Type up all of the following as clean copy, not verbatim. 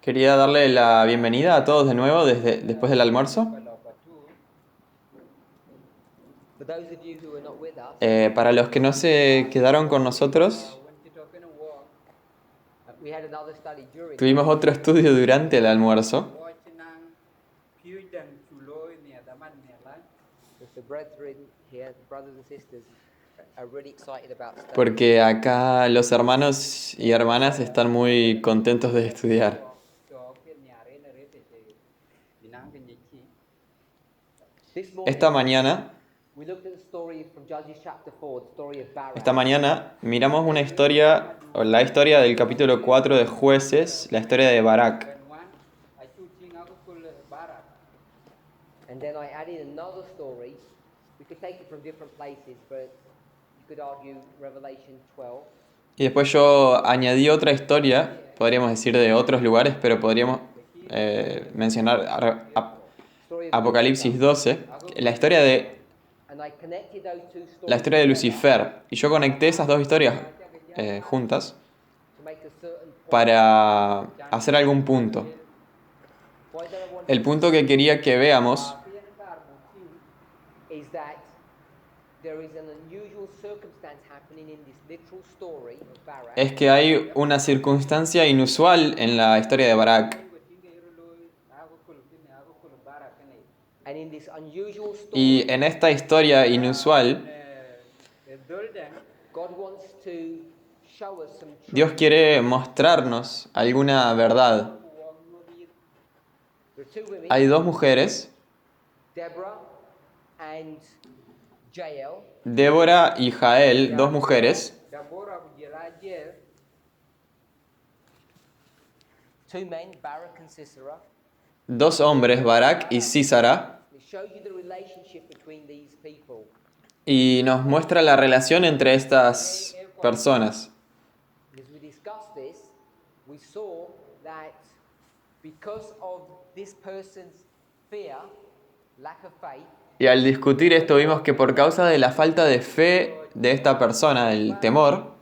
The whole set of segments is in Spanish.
Quería darle la bienvenida a todos de nuevo después del almuerzo. Para los que no se quedaron con nosotros, tuvimos otro estudio durante el almuerzo. Porque acá los hermanos y hermanas están muy contentos de estudiar. Esta mañana miramos una historia, o la historia del capítulo 4 de Jueces, la historia de Barak. Y después yo añadí otra historia, podríamos decir de otros lugares, pero podríamos mencionar Apocalipsis 12, la historia de Lucifer. Y yo conecté esas dos historias juntas para hacer algún punto. El punto que quería que veamos es que hay una circunstancia inusual en la historia de Barak. Y en esta historia inusual, Dios quiere mostrarnos alguna verdad. Hay dos mujeres, Débora y Jael, dos mujeres, dos hombres, Barak y Sísara, y nos muestra la relación entre estas personas. Y al discutir esto vimos que por causa de la falta de fe de esta persona, del temor,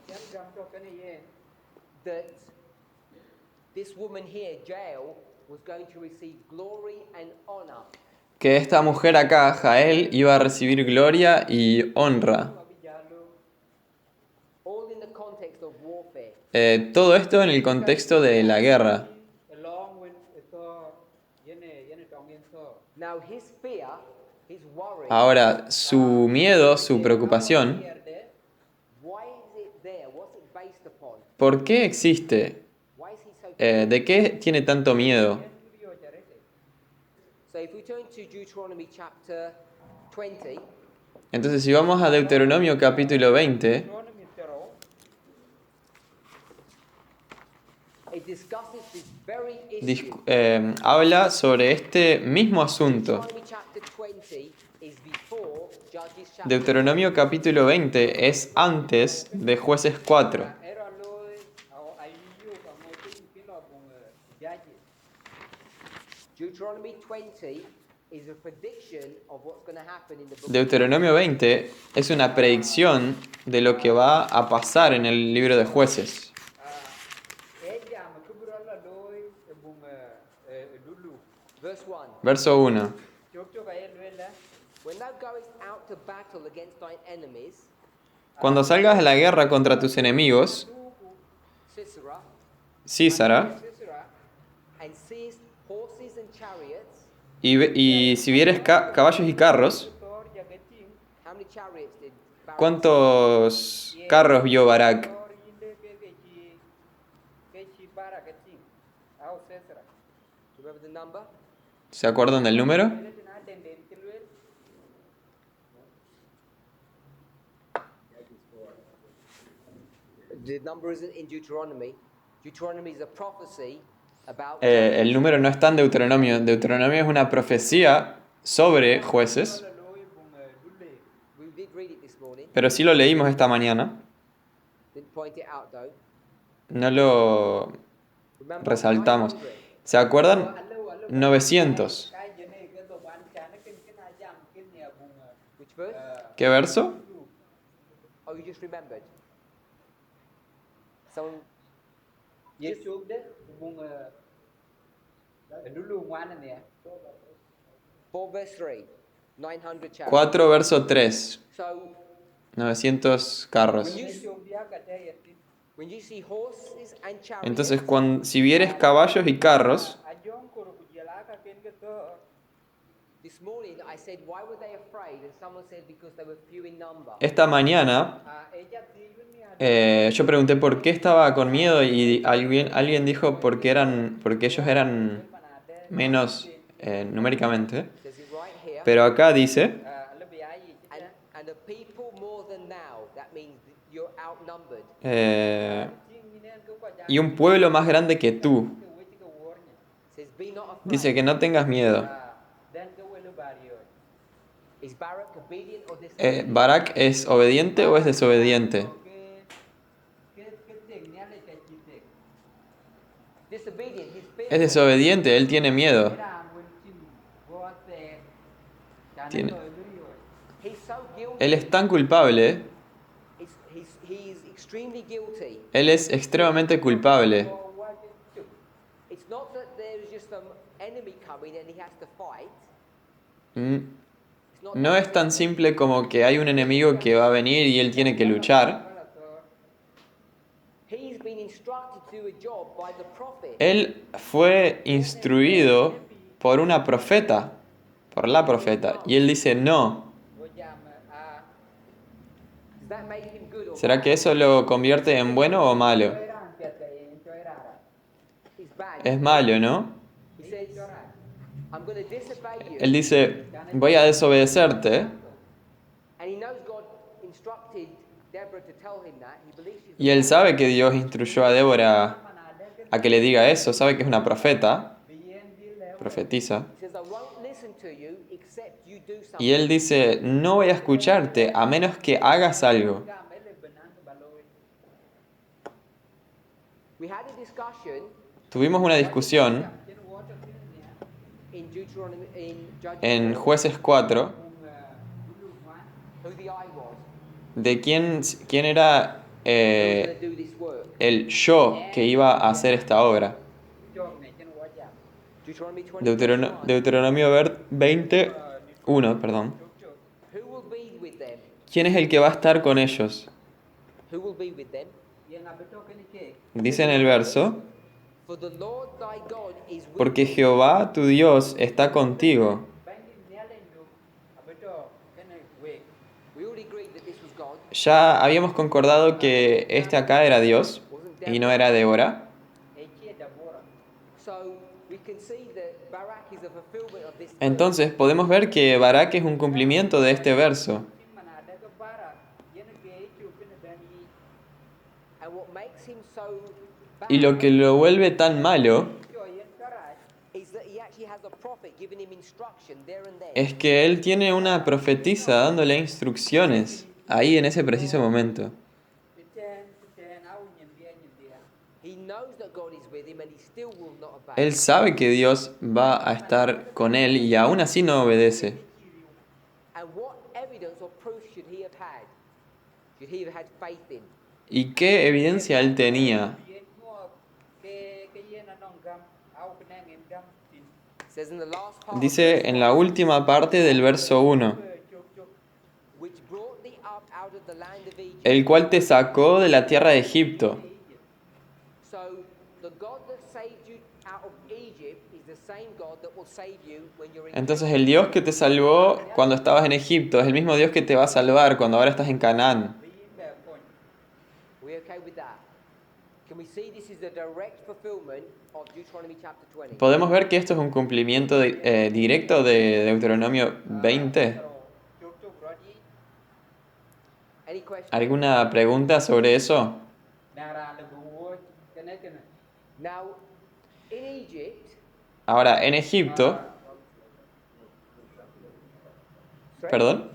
que esta mujer acá, Jael, iba a recibir gloria y honra. Todo esto en el contexto de la guerra. Ahora, su miedo, su preocupación, ¿por qué existe? ¿De qué tiene tanto miedo? Entonces, si vamos a Deuteronomio capítulo 20, habla sobre este mismo asunto. Deuteronomio capítulo 20 es antes de Jueces 4. Deuteronomio 20 es una predicción de lo que va a pasar en el libro de Jueces. Verso 1. Cuando salgas a la guerra contra tus enemigos, Sísara, y si vieres caballos y carros, ¿cuántos carros vio Barak? ¿Se acuerdan del número? El número no está en Deuteronomio. Deuteronomio es una profecía sobre jueces, pero sí lo leímos esta mañana. No lo resaltamos. ¿Se acuerdan? 900. ¿Qué verso? Yesus deh hubung dulu mana nih ya? 4 verse 3, 900 chariots. 4 verso 3. So 900 carros. Yesus dia kata ya sih. when you see horses and chariots, Entonces, si vieres caballos y carros, Ajong kuru kujalaka ken gitu. this morning I said, why were they afraid? And someone said, because they were few in number. esta mañana Ella tiun ni yo pregunté por qué estaba con miedo y alguien dijo porque ellos eran menos numéricamente. Says it right here. Pero acá dice, lebih ayi. And a people more than now. That means you're outnumbered. y un pueblo más grande que tú. Says, be not afraid. Dice que no tengas miedo. Dan ke welu bariot. Is Barak obedient or disobedient? ¿Barak es obediente o es desobediente? Que ting ni ale cai citek. Disobedient. He's Es fearful. desobediente, él tiene miedo. Era mun chin bo te. Tiene- Kan lo bariot. He's so guilty. Él es tan culpable, He's extremely guilty. él es extremadamente culpable. It's not that there's just some enemy coming and he has to fight. Mm, It's not No that es tan simple como que hay un enemigo que va a venir y él tiene que luchar. He's been instructed to do a job by the prophet. Él fue instruido por una profeta, por la profeta, y él dice no. Bo jam Does that make him good or ¿Será bad? que eso lo convierte en bueno o malo? ran piat kai choi rara. He's bad. Es malo, ¿no? He says, I'm going to disobey you. Él dice, voy a desobedecerte, And he knows God instructed Deborah to tell him that. He believes she's y él sabe que Dios instruyó a Débora a que le diga eso, sabe que es una profeta, Bien dil le. profetiza, He says, I won't listen to you except you do something. y él dice, no voy a escucharte a menos que hagas algo. Gam ele benang baloi. We had a discussion Tuvimos una discusión Chen water tin ni in Deuteronomy, in Judges en 4, Jueces 4 dulu man. who the I was, de quién era who was going to do this work. el yo que iba a hacer esta obra. Chok ne chen wa jam. Deuteronomy 20, Deuteronomio 21, perdón. Chok chok. who will be with them? ¿Quién es el que va a estar con ellos? Who will be with them? Yang abeto ken ke. Dice en el verso, For the Lord thy God is with porque thee. Jehová tu Dios está contigo. Bangin ni ale ndu. Abeto ken we. We already agreed that this was God. Ya habíamos concordado que este acá era Dios y no era Débora. E che da bora. So we can see that Barak is a fulfillment of this. verse. Entonces podemos ver que Barak es un cumplimiento de este verso. Tin manada ke bara. Yen ke chu ken dani. And what makes him so bad Y lo que lo vuelve tan malo Cho yen karai. is that he actually has a prophet giving him instruction there and then. es que él tiene una profetisa dándole instrucciones ahí en ese preciso momento. Chen au nyen dia. He knows that God is with him and he still will not obey. Él sabe que Dios va a estar con él y aún así no obedece. And what evidence or proof should he have had? Should he have had faith in? ¿Y qué evidencia él tenía? Yen mo ke yen anong gam au kenang en gam tin. It says in the last part, Dice en la última parte del verso 1, Chok chok. which brought thee up out of the land of Egypt. el cual te sacó de la tierra de Egipto. So the God that saved you out of Egypt is the same God that will save you when you're in Entonces el Dios que te salvó cuando estabas en Egipto es el mismo Dios que te va a salvar cuando ahora estás en Canaán. Bin ba kon. We okay with that? Can we see this is a direct fulfillment of Deuteronomy chapter 20? ¿Podemos ver que esto es un cumplimiento directo de Deuteronomio 20? Chok chok rodi. Any questions? ¿Alguna pregunta sobre eso? Nara le bu ken. Now, in Egypt, Ahora, en Egipto, perdón,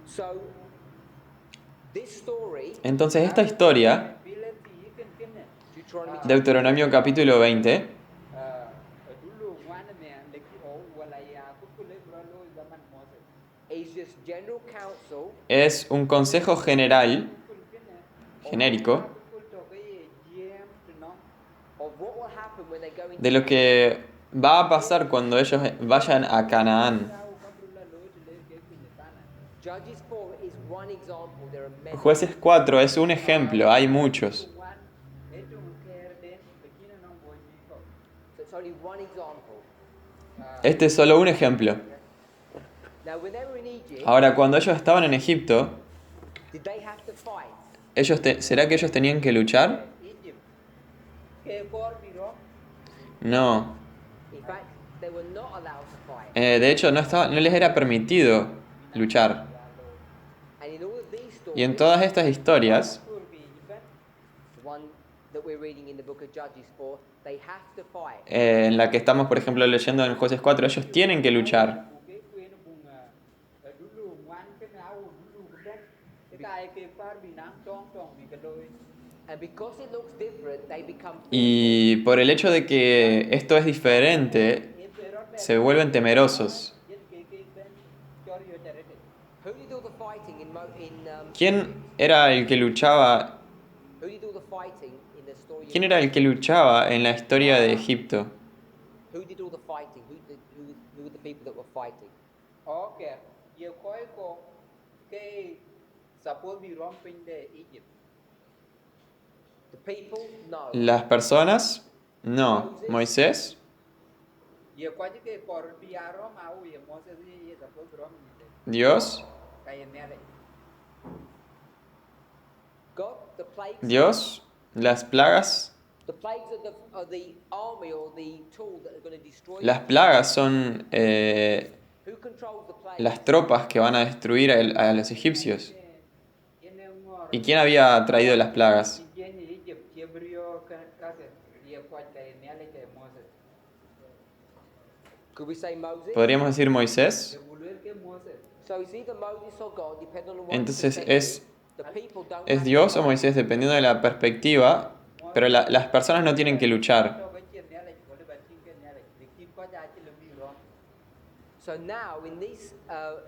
so this story, entonces esta historia, Bila ti ken ken. Deuteronomy Deuteronomio capítulo 20, Dulu wan ne leki o wala ya ku le bro lo zaman Moses. is just general counsel es un consejo general, genérico, Kul to cái GM to nó of what will happen when they go into de lo que va a pasar cuando ellos vayan a Canaán. tao có bự là lối to lấy cái quỳnh ta nè. Judges 4 is one example. There are many. Jueces 4 es un ejemplo, hay muchos. One để chung care đến cái kia nó vui đi thôi. So it's only one example. Este es solo un ejemplo. Now, when they were in Egypt, Ahora, cuando ellos estaban en Egipto, did they have to fight? ¿será que ellos tenían que luchar? Egypt cái con bị đó No. In fact, they were not allowed to fight. De hecho, no les era permitido luchar. And in all of these stories, Y en todas estas historias, Kul bị even the one that we're reading in the book of Judges 4, they have to fight. en la que estamos, por ejemplo, leyendo en Jueces 4, ellos tienen que luchar. cái quên nó bùng đu lù ngoan cái áo đu lù cái cái cái con bị nắng tròn tròn bị cái đôi And because it looks different, they become Y por el hecho de que esto es diferente, se vuelven temerosos. cho đi cho đấy Who did all the fighting ¿Quién era el que luchaba? Who did all the fighting in the story? ¿Quién era el que luchaba en la historia de Egipto? Who did all the fighting? Who were the people that were fighting? ok nhiều khói có cái support bị rom pin de Egypt The people? No. ¿Las personas? No. ¿Moisés? nhiều khói cái cor bị rom áo nhiều Moses gì support rom ¿Dios? cái này đấy God, the plagues. ¿Dios? ¿Las plagas? The plagues are the army or the tool that are going to destroy. Las plagas son Who controls the plagues? las tropas que van a destruir a los egipcios. tiene un ngor ¿Y quién había traído las plagas? tiene Egypt que abrió casa nhiều khói cái này là cái Moses Could we say Moses? ¿Podríamos decir Moisés? de volver que Moses So it's either Moses or God, depending on what Entonces perspective. es The people don't ¿Es have Dios to o fight. Moisés? Dependiendo de la perspectiva. Pero las personas no tienen que luchar. cho cái chuyện này là có được bản tin cái này là việc tin có giá trị là bị rom So now, in this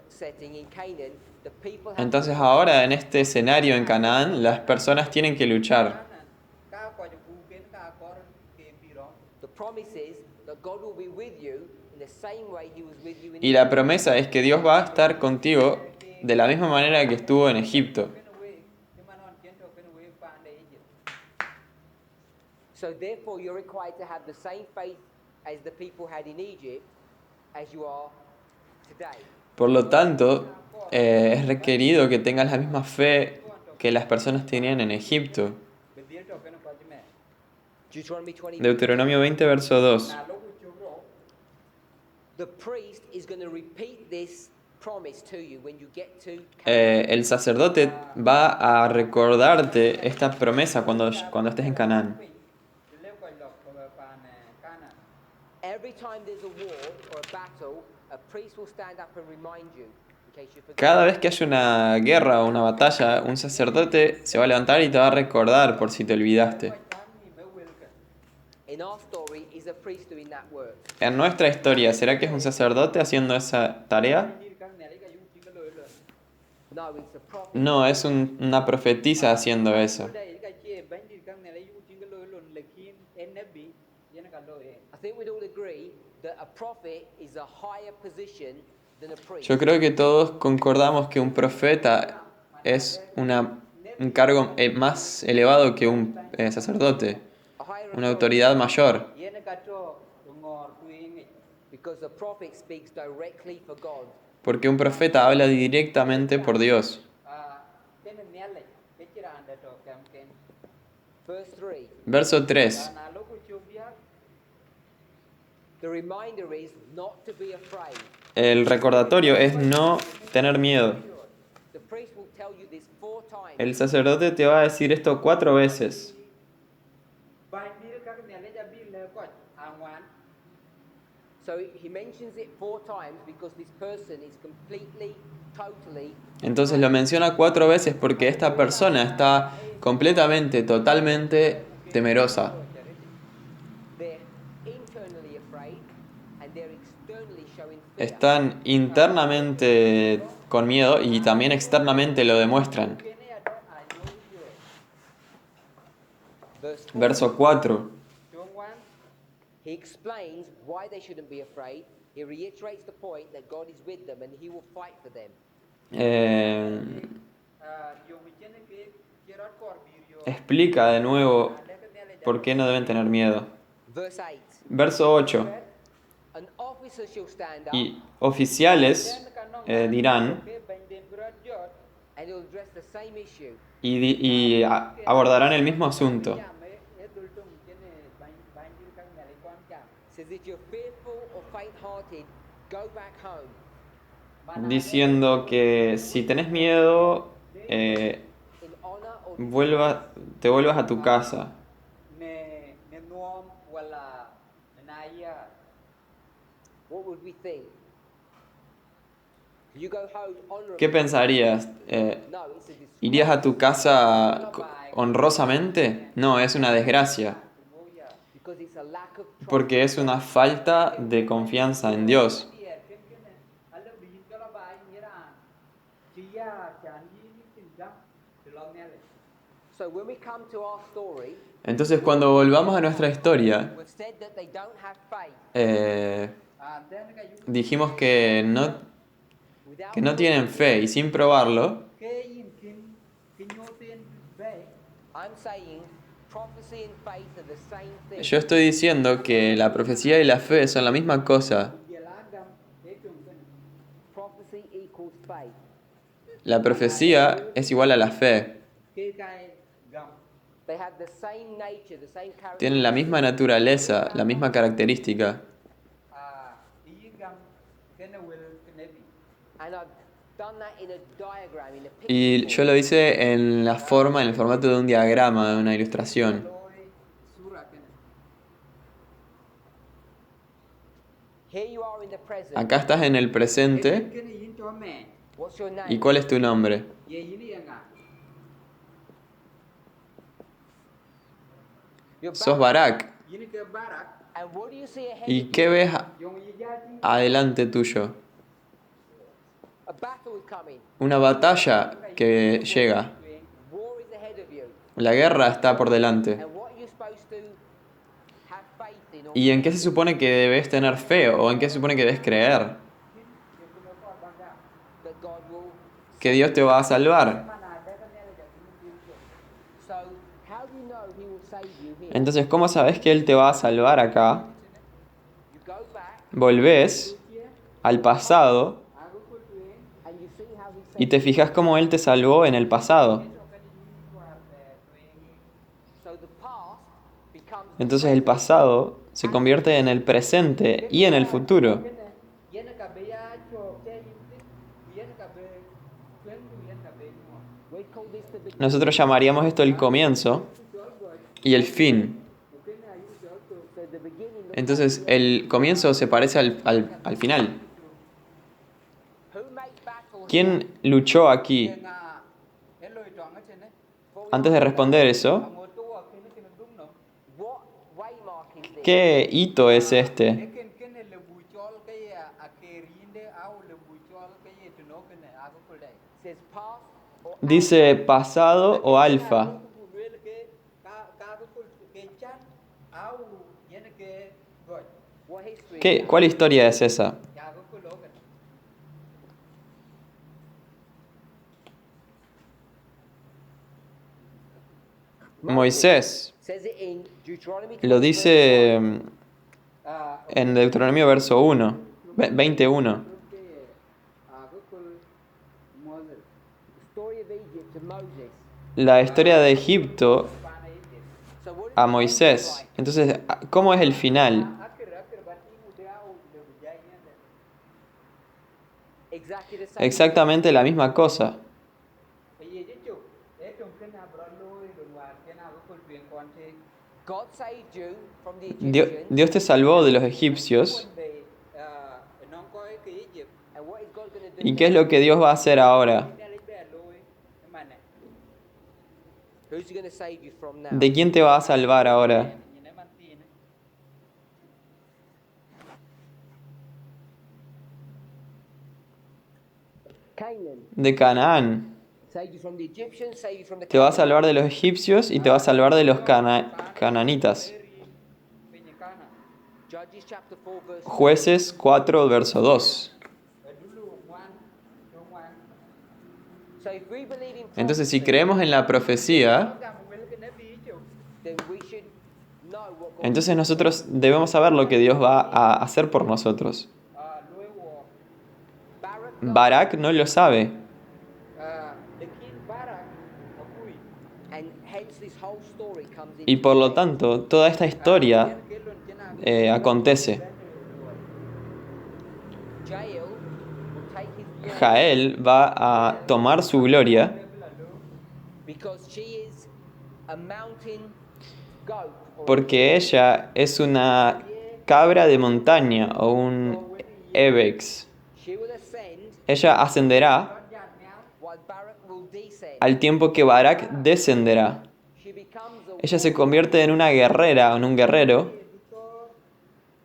setting in Canaan, the people have Entonces ahora en este escenario en Canaán, las personas tienen que luchar. cá coi cho cụ kiến cá có cái bị rom the promise is that God will be with you in the same way He was with you in Y la promesa es que Dios va a estar contigo de la misma manera que estuvo en Egipto. cái nó quê nhưng mà nó kiến cho cái nó quê phan đây Egypt So therefore, you're required to have the same faith as the people had in Egypt as you are today. Por lo tanto, es requerido que tengas la misma fe que las personas tenían en Egipto. bị biến cho cái nó có chứ mẹ Deuteronomy 20. Deuteronomio 20, verso 2. là lúc chú rổ The priest is going to repeat this promise to you when you get to Canaan. El sacerdote va a recordarte esta promesa cuando estés en Canaán. nếu coi lọc của phan Cana Every time there's a war or a battle, a priest will stand up and remind you, in case you forget. Cada vez que haya una guerra o una batalla, un sacerdote se va a levantar y te va a recordar por si te olvidaste. In our story, is a priest doing that work. En nuestra historia, ¿será que es un sacerdote haciendo esa tarea? No, it's a prophet. No, es una profetisa haciendo eso. I think we'd all agree that a prophet is a higher position than a priest. Yo creo que todos concordamos que un profeta es un cargo más elevado que un sacerdote, A higher una authority, autoridad mayor, because the prophet speaks directly for God. porque un profeta habla directamente por Dios. Verse 3. Verso 3. The reminder is not to be afraid. El recordatorio es no tener miedo. The priest will tell you this 4 times. El sacerdote te va a decir esto 4 veces. So he mentions it 4 times because this person is completely, totally. Entonces lo menciona 4 veces porque esta persona está completamente, totalmente temerosa. They're internally afraid. and they're externally showing fear. Están internamente con miedo y también externamente lo demuestran. Verse 4, Verso 4. Chương 1 he explains why they shouldn't be afraid. He reiterates the point that God is with them and he will fight for them. Yung Michelle que quiero corbirio. Explica de nuevo por qué no deben tener miedo. Verse 8, Verso 8. an officer shall stand up Y oficiales dirán and he'll address the same issue. y abordarán el mismo asunto, Says if you're fearful or faint-hearted, go back home. diciendo que si tenés miedo, In honor or te vuelvas a tu casa. Ne nuom wala naya. what would we think? You go home honorably. ¿Qué pensarías? No, it's a disgrace. ¿Irías a tu casa honrosamente? No, es una desgracia, Because it's a lack of trust. porque es una falta de confianza en Dios. So when we come to our story, Entonces, cuando volvamos a nuestra historia, we've said that they don't have faith. dijimos que Without que no tienen fe y sin probarlo, I'm saying prophecy and faith are the same thing. yo estoy diciendo que la profecía y la fe son la misma cosa. Prophecy equals faith. La profecía es igual a la fe. They have the same nature, the same character. Tienen la misma naturaleza, la misma característica. And I've done that in a diagram, in a picture. Y yo lo hice en la forma, en el formato de un diagrama, de una ilustración. Here you are in the present. Acá estás en el presente. What's your name? ¿Y cuál es tu nombre? You're Sos Barak. Barak. And what do you see ahead ¿Y of qué you? ves adelante tuyo? A battle is coming. Una batalla que llega. War is ahead of you. La guerra está por delante. And what are you supposed to have faith in? Or ¿Y en qué se supone que debes tener fe o en qué se supone que debes creer? that God will. Que Dios te va a salvar. So, how do you know He will save you here? Entonces, ¿cómo sabes que Él te va a salvar acá? You go back Volvés al pasado and you see how He y saved te fijas cómo Él te salvó en el pasado. you. So the past becomes Entonces el pasado se convierte en el presente y en el futuro. we call this the beginning. Nosotros llamaríamos esto el comienzo y el fin. So the beginning. Entonces el comienzo se parece al final. Who made battles? ¿Quién luchó aquí? Antes de responder eso, What waymark is this? ¿qué hito es este? It says past or Dice pasado o alfa. what history? ¿Cuál historia es esa? Moisés. Says it in Deuteronomy Lo 20, dice verse 1. en Deuteronomio verso 1, 21. The story of Egypt to Moses. La historia de Egipto So what a Moisés. Entonces, ¿cómo es el final? exactly the same. Exactamente la misma cosa. God saved you from the Dios, Egyptians. Dios te salvó de los egipcios. And what is God going to do? ¿Y qué es lo que Dios va a hacer ahora? Who's he going to save you from now? ¿De quién te va a salvar ahora? Canaan. de Canaán. Save you from the Egyptians, save you from the Te va a salvar de los egipcios y te va a salvar de los cananitas. Penyekana. Judges chapter 4 verse 2. Jueces 4, verso 2. Dulu ngoan, ngoan. So if we believe in Entonces, si prophecy, creemos en la profecía, Kamu memiliki nabi je. then we should know what God entonces nosotros debemos saber lo que Dios va a hacer por nosotros. Luego, Barak no lo sabe. the king Barak, akui. and hence this whole story comes in. Y por lo tanto, toda esta historia acontece. Jael will take his glory Jael va a tomar su gloria because she is a mountain goat or porque ella es una cabra de montaña o un ibex. she will ascend Ella ascenderá while Barak will descend. al tiempo que Barak descenderá. She becomes a Ella se convierte en una guerrera o en un guerrero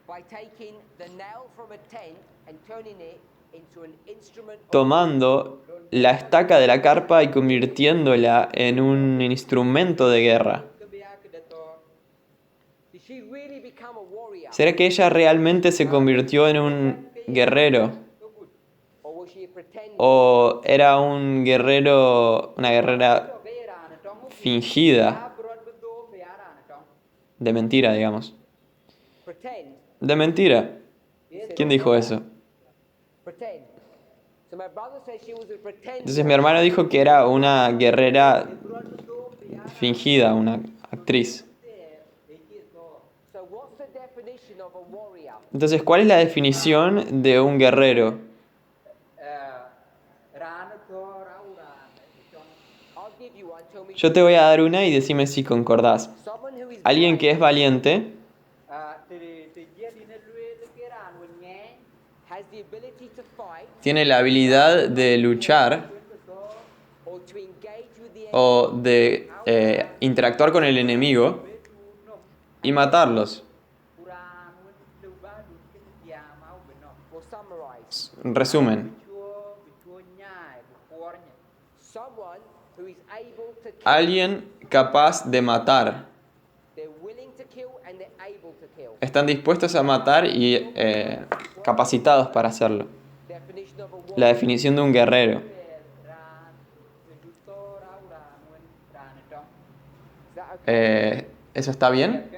by taking the nail from a tent and turning it into an instrument of tomando la estaca de la carpa y convirtiéndola en un instrumento de guerra. Did she really become a warrior ¿Será que ella realmente se convirtió en un guerrero? or was she a pretender? ¿O era un guerrero, una guerrera fingida, de mentira, digamos? Pretend. De mentira. ¿Quién dijo eso? Pretend. So my brother says she was a pretender. Entonces mi hermano dijo que era una guerrera fingida, una actriz. So what's the definition of a warrior? Entonces, ¿cuál es la definición de un guerrero? I'll give you one. Tell me. Yo te voy a dar una y decime si concordás. Someone who is Alguien que brave es valiente has the ability to fight tiene la habilidad de luchar or to engage with the enemy o de interactuar con el enemigo y matarlos. or summarize. Resumen, Someone who is able to kill. alguien capaz de matar. They're willing to kill and they're able to kill. Están dispuestos a matar y capacitados para hacerlo. Definition of a La warrior. definición de un guerrero. Is that okay? ¿Eso está bien?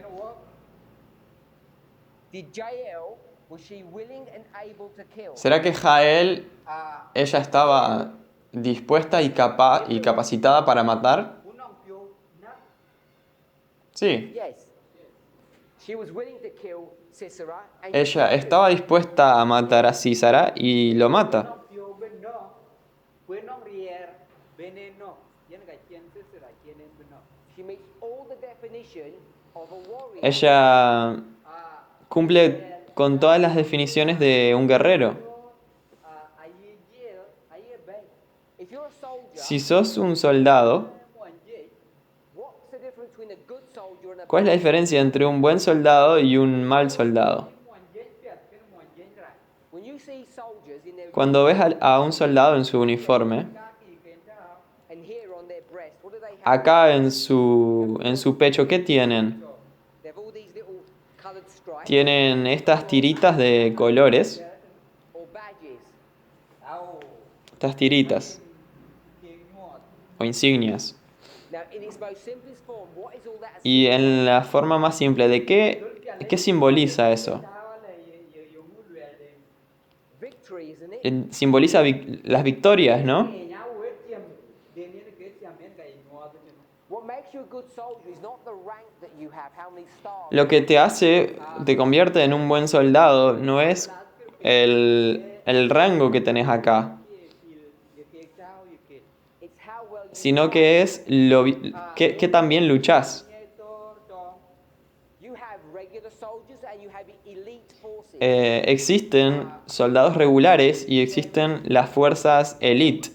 Did Jael, was she willing and able to kill? ¿Será que Jael, ella estaba dispuesta y capacitada para matar? Sí. Yes. She was willing to kill Sisera and Ella estaba dispuesta a matar a Císara y lo mata. she meets all the definition of a warrior. Ella cumple con todas las definiciones de un guerrero. If you're a soldier, Si sos un soldado, what's the difference between a good soldier and a ¿cuál es la diferencia entre un buen soldado y un mal soldado? When you see soldiers in their Cuando ves a un soldado en su uniforme, and here on their breast, what do they have? acá en su pecho, ¿qué tienen? They have all these little colored stripes Tienen estas tiritas de colores, or badges. estas tiritas o insignias. Now, in its most simplest form, what is all that? Y en la forma más simple, ¿de qué simboliza eso? Victory, isn't it? Simboliza las victorias, ¿no? What makes you a good soldier is not the rank that you have, how many stars. Lo que te convierte en un buen soldado no es el rango que tenés acá, It's how well you sino que es que también luchás. You have regular soldiers and you have elite forces. Existen soldados regulares y existen las fuerzas elite.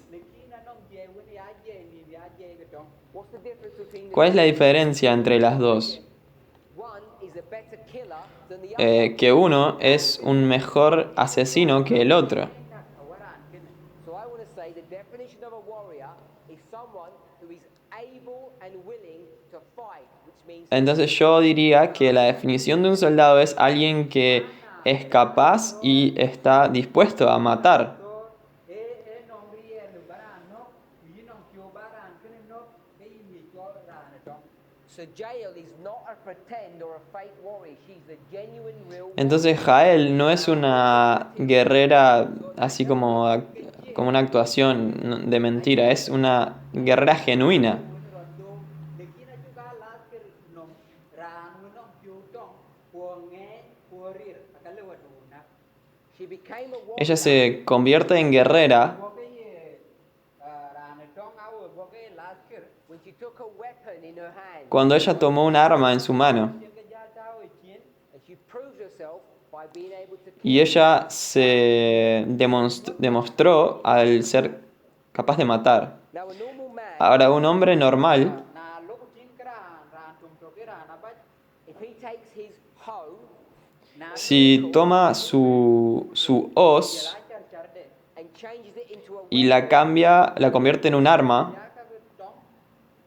What's the difference between the ¿Cuál es la diferencia entre las dos? one is a better killer than the other? Que uno es un mejor asesino que el otro. So I want to say someone who is able and willing to fight, which means Entonces yo diría que la definición de un soldado es alguien que es capaz y está dispuesto a matar. so nong ri nu baran no yi nong kyo baran kene no ke mi cho ran tong so Jael is not a pretend or a fake warrior. She's the genuine, real Entonces Jael no es una guerrera así como una actuación de mentira, es una guerrera genuina. de kina chu ga las ke nong ran nu nong kyo tong po nge po rir akale wa du na She became a warrior Ella se convierte en guerrera bo ke ran tong au bo ke las ke when she took a weapon in her hand cuando ella tomó un arma en su mano. ke ja chao chin and she proved herself by being able to Y kill. ella se demostró al ser capaz de matar. Now a normal man, Ahora, un hombre normal, na lo chin kra ran tum to ke ran ba if he takes his hoe na si toma su hoz char char de and changes it into a y weapon, la convierte en un arma, ya ka tong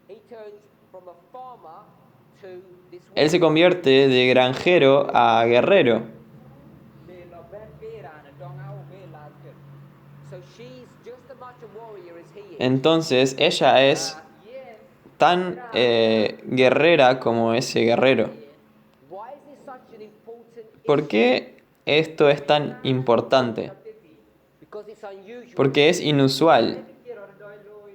he turns from a farmer to this él se warrior. convierte de granjero a guerrero. le lo ben ke ran tong au ke las ke So she's just as much a warrior as he is. Entonces, ella es yen tan guerrera como ese guerrero. Why is this such an important ¿Por issue? qué esto es tan importante? Because it's unusual. Porque es inusual. quiero doi lui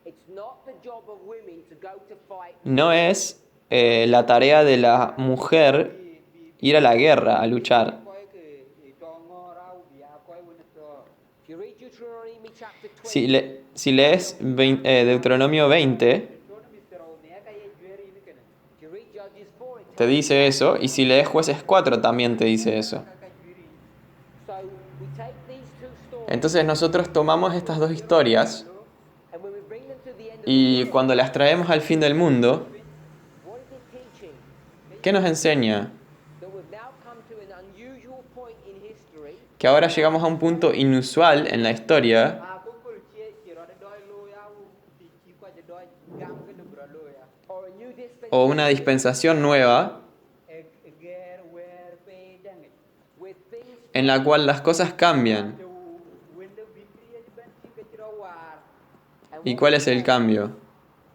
It's not the job of women to go to fight. No es la tarea de la mujer ir a la guerra, a luchar. coi ke to ngo rau bia coi un to If you read Deuteronomy chapter 20, Si lees Deuteronomio 20, to mi pero ne ka ye jeri ni ken if you read Judges 4, it te tells dice eso. Y si lees Jueces 4, también te dice eso. ka jeri So we take these two stories Entonces nosotros tomamos estas dos historias and when we bring them to the end of y the world, cuando las traemos al fin del mundo, what is it teaching? ¿qué nos enseña? That we've now come to an unusual point in history Que ahora llegamos a un punto inusual en la historia, a ko ko che quiero doi lui au ti chi qua je doi gam ke du bro lui ya or a new dispensation o una dispensación nueva, ger wer pe dang where things en la cual las cosas cambian. to when the victory ben chi ke chiro war and ¿Y what cuál is es el that? cambio?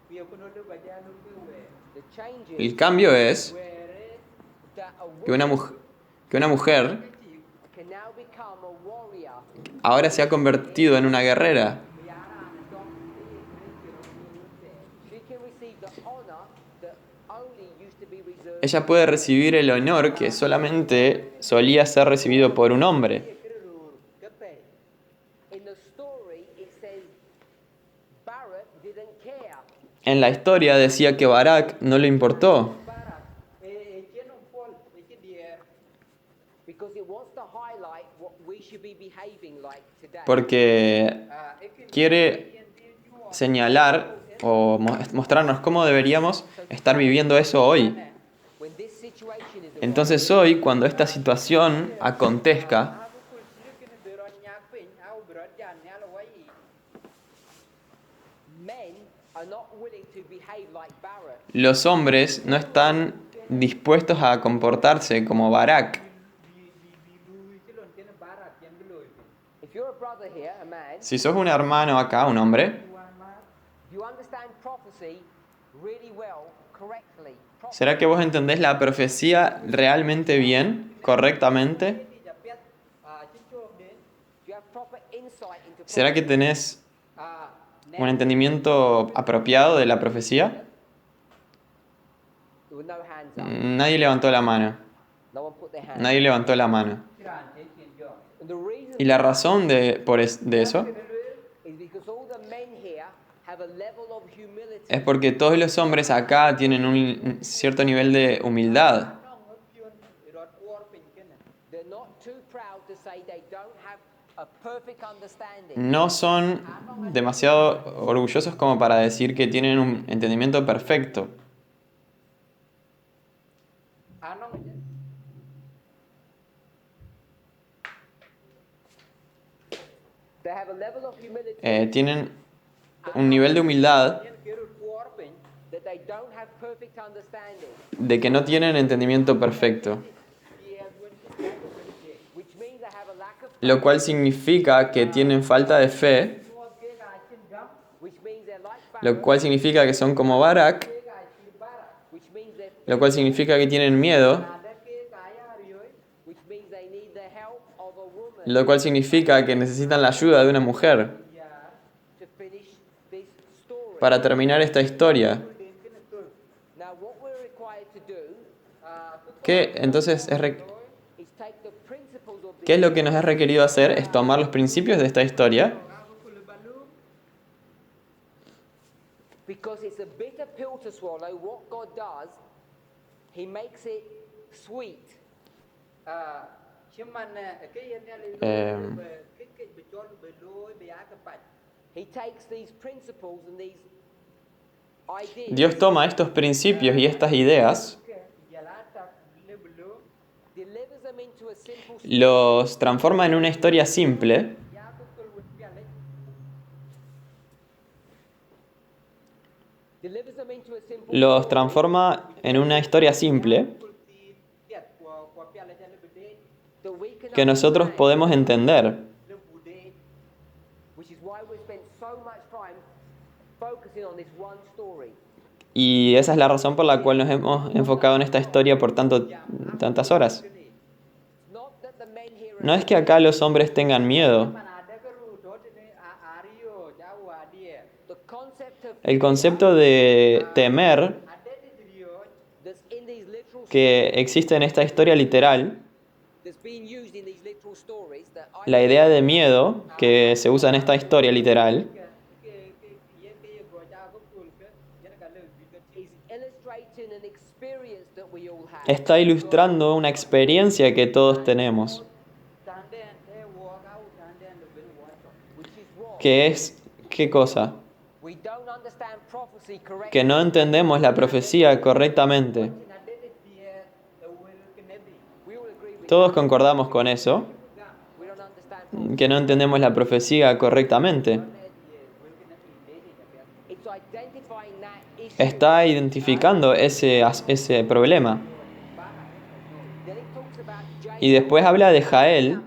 pio ko no de ba ja no ke we The change El is cambio es where that a que una mujer can now become a warrior. ahora se ha convertido en una guerrera. She can receive the honor that only used to be reserved. Ella puede recibir el honor que solamente solía ser recibido por un hombre. In the story, it says Barak didn't care. En la historia decía que Barak no le importó, Because it wants to highlight what we should be behaving like today. porque quiere señalar o mostrarnos cómo deberíamos estar viviendo eso hoy. When this situation is Entonces hoy, cuando esta situación acontezca, men are not willing to behave like Barak. los hombres no están dispuestos a comportarse como Barak. If you're a brother here, a man, Si sos un hermano acá, un hombre, you understand prophecy really well, correctly. ¿será que vos entendés la profecía realmente bien, correctamente? Do you have proper insight into ¿Será que tenés un entendimiento apropiado de la profecía? There were no hands up. Nadie levantó la mano. No one put their hand. Nadie levantó la mano. And the reason Y la razón de eso is because all the men here have a level of humility. es porque todos los hombres acá tienen un cierto nivel de humildad. They're not too proud to say they don't have a perfect understanding. No son demasiado orgullosos como para decir que tienen un entendimiento perfecto. They have a level of humility Tienen un nivel de humildad Nhân kia rụt cuor pin. that they don't have perfect understanding, de que no tienen entendimiento perfecto, Kia win kia kia. which means they have a lack of lo faith, cual significa que tienen falta de fe, Mua kia ga chin gam. which means they're like lo Pharaoh, cual significa que son como Barak, Kia ga chin bara. which means they're lo cual significa que tienen miedo, Ada kia ga ya rioi. which means they need the help of a woman lo cual significa que necesitan la ayuda de una mujer Ya. to finish this story. para terminar esta historia. Den kena tul. Now, what we're required to do ¿Qué, entonces, is take the principles of qué es this, lo que nos es requerido hacer? Es tomar los principios de esta historia, Aku kul balu. because it's a bitter pill to swallow. What God does, He makes it sweet. Cuman cái yên nha lấy Em. cái bị chôn bị lôi bị á cái bạch. He takes these principles and these ideas Dios toma estos principios y estas ideas, Giờ lá ta lấy bị lôi. delivers them into a simple story. los transforma en una historia simple, Ya aku kul wit pia lấy. Delivers them into a simple los story transforma en una historia simple Kul ti tiệt của pia lấy cho lấy bị đế. that we can que nosotros understand, podemos entender. Lấy bù đế. which is why we spend so much time focusing on this one story. Y esa es la razón por la cual nos hemos enfocado en esta historia por tantas horas. Cái này. It's not that the men here are No es que acá los hombres tengan miedo. Mà ada cái ru đó thì à rio cháu à địa. the concept of El concepto de temer Ada di rio. that's in these literal que existe en esta historia literal, that's being used in these literal stories that la idea de miedo que se usa en esta historia literal, Cái của cháu có kul cái. Giờ nó cả lời bị cái. is illustrating an experience that we all have. está ilustrando una experiencia que todos tenemos, Tan đen thế wo gao tan đen được bên wo cho. Which is what que es, ¿qué cosa? we don't understand prophecy correctly. Que no entendemos la profecía correctamente. Thì là đến địa the will cái nebi. We all agree with Todos that. concordamos con eso, We don't understand. que no entendemos la profecía correctamente. It's identifying that issue. Está identificando ese problema. Then it talks about Jacob Y después habla de Jael with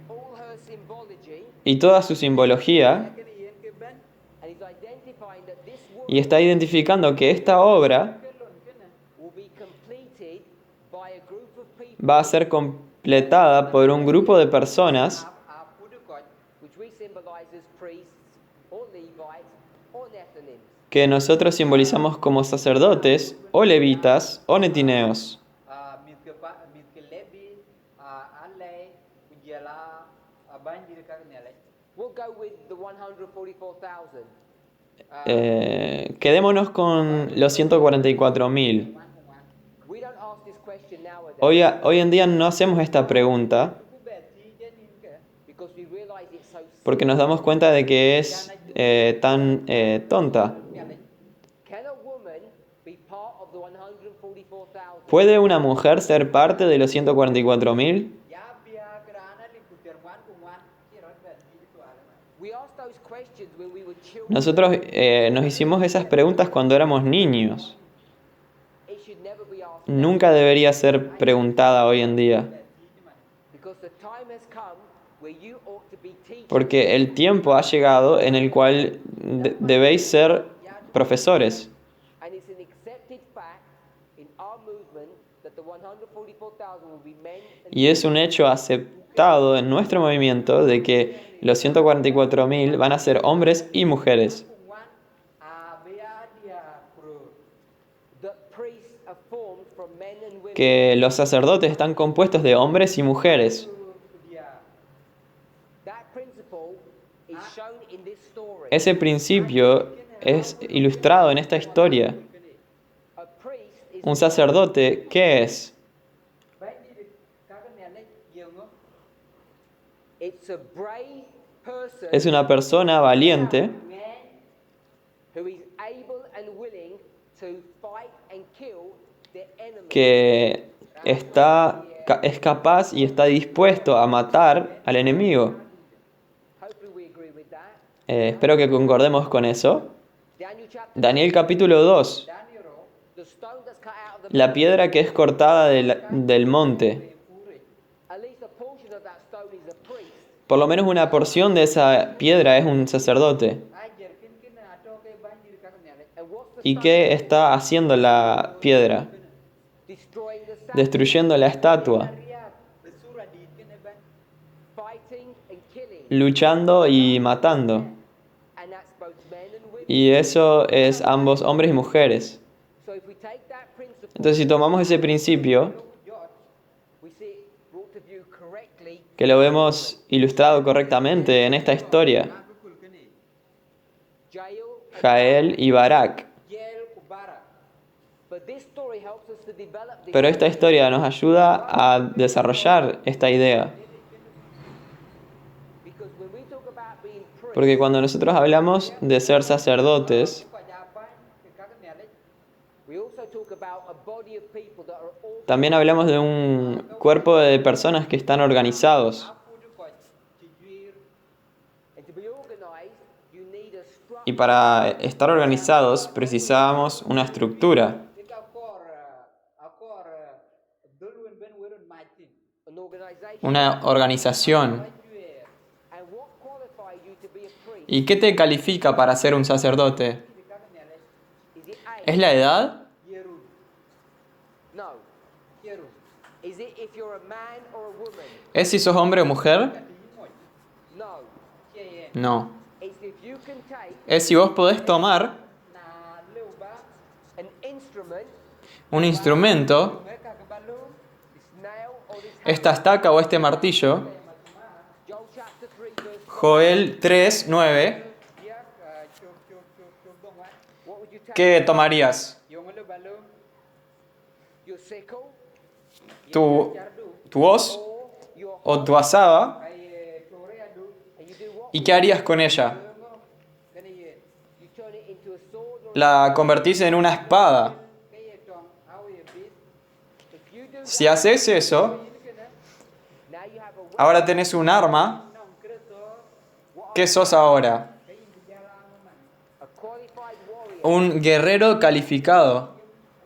all her symbology, y toda su simbología, Cái này cái bên and is identifying that this work y está identificando que esta obra cái luận cái này. will be completed by a group of people va a ser completada por un grupo de personas Phụ được gọi which we symbolize as priests or Levites or Nephilim. que nosotros simbolizamos como sacerdotes o levitas o netineos. mit cái lebi ale giờ là ban gì các này lại. We'll go with the 144,000. Quedémonos con los 144.000. We don't ask this question nowadays Hoy en día no hacemos esta pregunta Cú bè thì trên in cái. because we realize it's so porque nos damos cuenta de que es tan tonta. Can a woman be part of the 144,000? ¿Puede una mujer ser parte de los 144.000? Ya bia grana li puter wan ku wan. Chỉ nói về thì cái này. We asked those questions when we were children. Nosotros nos hicimos esas preguntas cuando éramos niños. It should never be asked Nunca debería ser preguntada hoy en día, because the time has come where you ought to be teaching. porque el tiempo ha llegado en el cual debéis ser profesores. And it's an accepted fact in our movement that the 144,000 will be men and Y es un hecho aceptado en nuestro movimiento de que los 144.000 van a ser hombres y mujeres. Ku wan bia dia pro. that priests are formed from men and women. Que los sacerdotes están compuestos de hombres y mujeres. Dia That principle is shown in this story. Ese principio es ilustrado en esta historia. A priest is Un sacerdote, ¿qué es? vậy đi các này lấy nhiều ngó. it's a brave person Es una persona valiente Nghe who is able and willing to fight and kill the enemy. que es capaz y está dispuesto a matar al enemigo. Hopefully we agree with that. espero que concordemos con eso. Daniel chapter Daniel capítulo 2. Daniel ro the stone that's cut out of the La piedra que es cortada del monte. pure at least a portion of that stone is a priest. Por lo menos una porción de esa piedra es un sacerdote. ajar kin ato ke banjir ka ne le And what's the ¿Y stone? qué está haciendo la piedra? Destroying the statue, Destruyendo la estatua, riat sura di kin ban fighting and killing. luchando y matando. And that's both men and women. Y eso es ambos hombres y mujeres. So if we take that principle, Entonces, si tomamos ese principio, jot we see it brought to view correctly. que lo vemos ilustrado correctamente en esta historia, ma ku kul kini Jael, Jael y Barak. yel ku bara but this story helps us to develop this. Pero esta historia nos ayuda a desarrollar esta idea. Because when we talk about being priests, Porque cuando nosotros hablamos de ser sacerdotes, ko ja ban ke ka ne le we also talk about a body of people that are all. también hablamos de un cuerpo de personas que están organizados. apu du ko chi juir And to be organized, you need a structure. Y para estar organizados precisamos una estructura, ka akor dulun ben werun maitin An organization. una organización. juir And what qualifies you to be a priest? ¿Y qué te califica para ser un sacerdote? ke ka ne le Is it age? ¿Es la edad? yerun No. yerun Is it if you're a man or a woman? ¿Es si sos hombre o mujer? di mo No. che ye No. It's if you can take Es si vos podés tomar na leu ba an instrument, un instrumento, me ka ba lu this nail or this hammer. esta estaca o este martillo, Joel chapter 3 verse 9. Joel 3, 9, dia chuk dong wa What would you take? ¿qué tomarías? yong le ba lu Your sickle ¿Tu, jardu tu hoz or your o tu azada? ai tore adu and you do what? ¿Y qué harías con ella? ngo kani ye You turn it into a sword or La convertís en una espada. ke ye tong au ye bit if you do Si haces eso, now you have a weapon. ahora tenés un arma. nong kreto ¿Qué sos ahora? ke yin jala man A qualified warrior. Un guerrero calificado.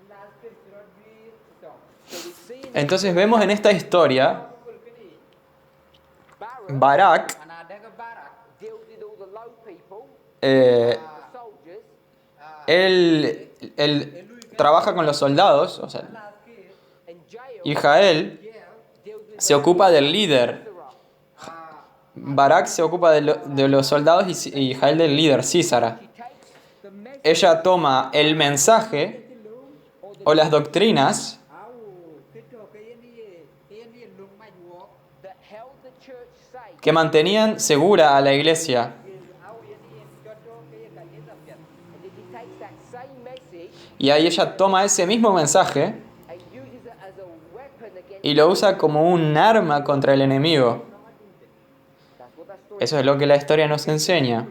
las ke sirot bi tong So we see in Entonces vemos en esta historia, kul kini Barak Barak ana daga barak deals with all the low people, eh, the soldiers, él trabaja con los soldados, o sea, las ke and Jael y Jael ye deals with se ocupa del líder. Sisera. Barak se ocupa de los soldados y Jael del líder, Sísara. She takes the message Ella toma el mensaje o las doctrinas au kito ke yin ye lung ma yuo that held the church safe que mantenían segura a la iglesia. au yin ye joto ke ye ka ye ta pian and then he takes that same message Y ahí ella toma ese mismo mensaje and uses it as a weapon against y lo usa como un arma contra el enemigo. that's what that story Eso es lo que la historia nos enseña.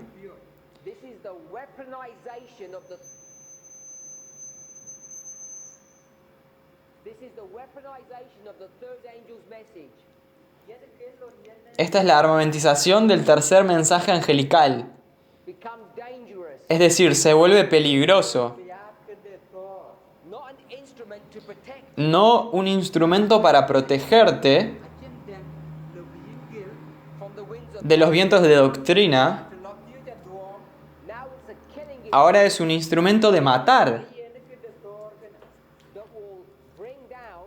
This is the weaponization of the third angel's message. Esta es la armamentización del tercer mensaje angelical. Become dangerous. Es decir, se vuelve peligroso. Not an instrument to protect No un instrumento para protegerte from the winds of de los vientos de doctrina. now it's a killing Ahora es un instrumento de matar. that will bring down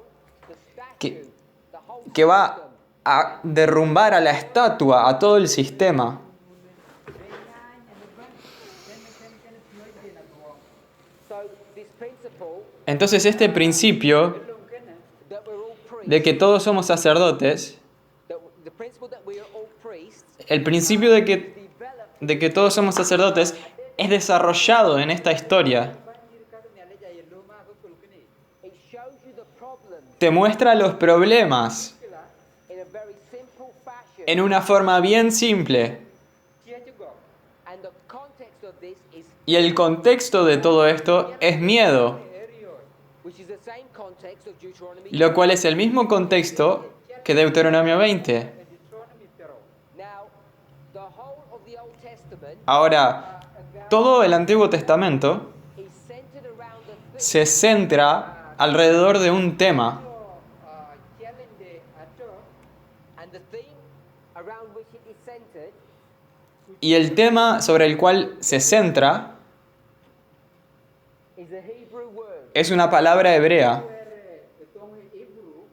the statue, Que- the whole Que va a derrumbar a la estatua, a todo el sistema. So this principle Entonces este principio that we're all priests, de que todos somos sacerdotes, the principle that we are all priests, el principio developed de que todos somos sacerdotes es desarrollado en esta historia. it shows you the problem Te muestra los problemas in a very simple fashion, en una forma bien simple. and the context of this is Y el contexto de todo esto es miedo, which is the same context of Deuteronomy. lo cual es el mismo contexto que Deuteronomio 20. Now, the whole of the Old Testament Testament Ahora, todo el Antiguo Testamento is centered around a theme. se centra alrededor de un tema. challenge ato And the theme around which it is centered Y el tema sobre el cual se centra is a Hebrew word. es una palabra hebrea, tong Hebrew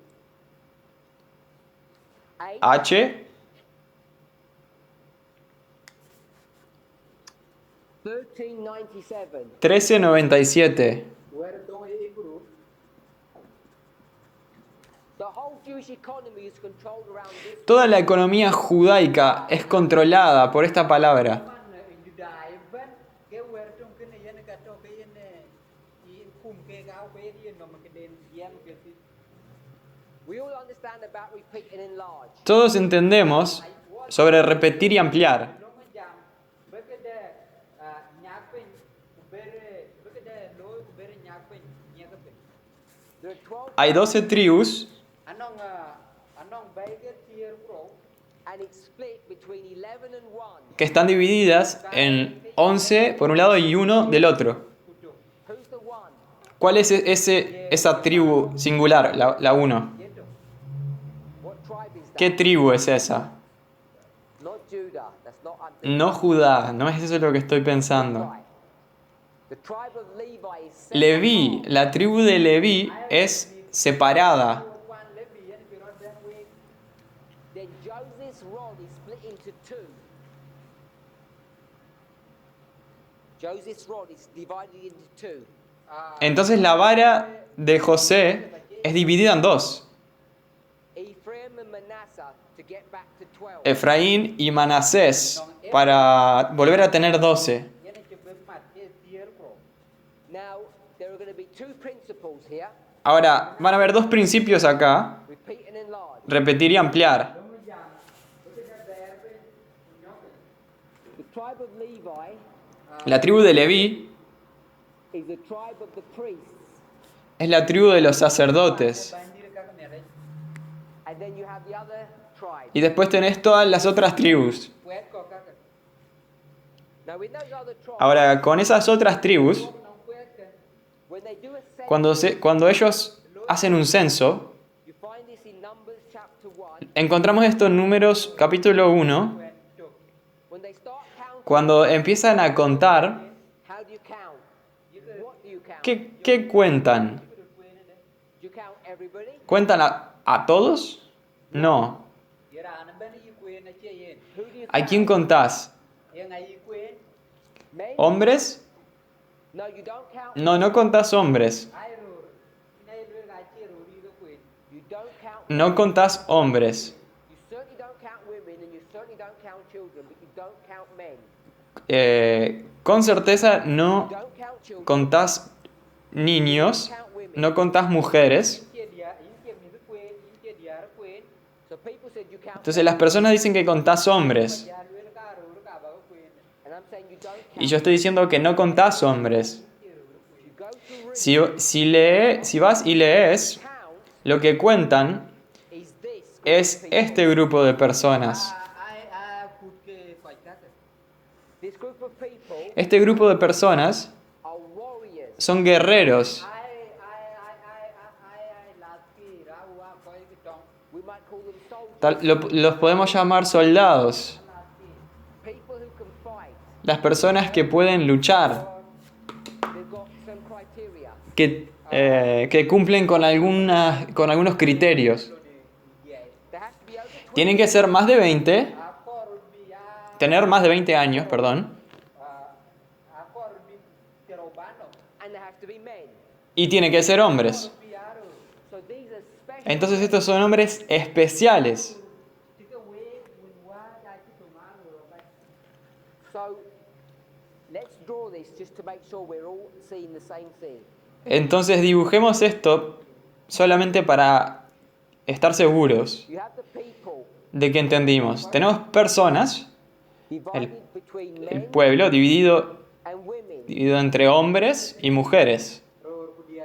H, 1397. 1397. where tong Hebrew The whole Jewish economy is controlled around this. Toda la economía judaica es controlada por esta palabra. man Judaï ban cái where tong cái này nó cả to cái này y khum cái gạo cái đi nó mà cái đèn yam cái gì We all understand about repeat and enlarge. Todos entendemos sobre repetir y ampliar. nó mới giảm với cái đề nhạc pin bere với cái đề lối bere nhạc pin nhạc pin There are 12 Hay 12 tribus anong bay cái tier pro and it's split between 11 and 1. que están divididas en 11 por un lado y 1 del otro. Who's the one? ¿Cuál es esa tribu singular, la 1? yeto What tribe is that? ¿Qué tribu es esa? Not Judah. That's not I'm thinking. No Judá, no es eso lo que estoy pensando. Right. The tribe of Levi is set Leví, apart. la tribu de Leví es separada. quan lấy biển cái đó đem quên Then Joseph's rod is split into two. Joseph's rod is divided into two. Entonces la vara de José es dividida en dos. Ephraim and Manasseh to get back to 12. Efraín y Manasés para volver a tener 12. cái này chụp bên mặt cái tier pro Now, there are going to be two principles here. Ahora, van a haber dos principios acá, Repeat and enlarge. repetir y ampliar. nó mới giảm với cái đề bên nhóc The tribe of Levi La tribu de Leví is the tribe of the priests. es la tribu de los sacerdotes. bán đi các mẹ đấy And then you have the other tribe. Y después tenés todas las otras tribus. quét có các Now, in those other tribes, Ahora, con esas otras tribus, nó quét cái when they do a census, cuando ellos hacen un censo, you find this in Numbers chapter 1. encontramos esto en Números capítulo 1, quét chụp When they start counting, cuando empiezan a contar, how do you count? What do you count? ¿qué cuentan? Do you count everybody? ¿Cuentan a todos? No. vậy là nó bên y quên nó chơi yên Who do you ¿A count? quién contás? yên ngày y quên Men? ¿Hombres? No, you don't count. No, no contás hombres. ai rồi nay đưa gái chia rồi đi cái quên You don't count. No contás hombres. You certainly don't count women, and you certainly don't count children, but you don't count men. Con certeza no You don't count children. contás niños, no contás mujeres. chia địa yến chia mình cái quên yến chia địa nó quên So people said you count. Entonces las personas dicen que contás hombres. gia đưa nó cả rồi nó cả vào cái quên And I'm saying you don't count. Y yo estoy diciendo que no contás hombres. You go to read. Si vas y lees, Count lo que cuentan is this. group es of people. este grupo de personas. ai phụt cái phải các This group of people Este grupo de personas are warriors. son guerreros. ai là cái ra qua coi cái trong We might call them soldiers. Los podemos llamar soldados. là cái People who can fight. Las personas que pueden luchar, They've got some criteria. que cumplen con algunos criterios. They have to be over 20. Tienen que ser más de 20, có rồi bị tener más de 20 años, perdón, có rồi bị cái đầu bán rồi And they have to be men. y tienen que ser hombres. bị rồi So these are special. Entonces estos son hombres especiales. thì cái quê mình qua ra cái tụi má rồi đây So let's draw this just to make sure we're all seeing the same thing. Entonces dibujemos esto solamente para estar seguros You have the people de que entendimos. Tenemos personas, divided between el men pueblo dividido and women. entre hombres y mujeres. rồi của địa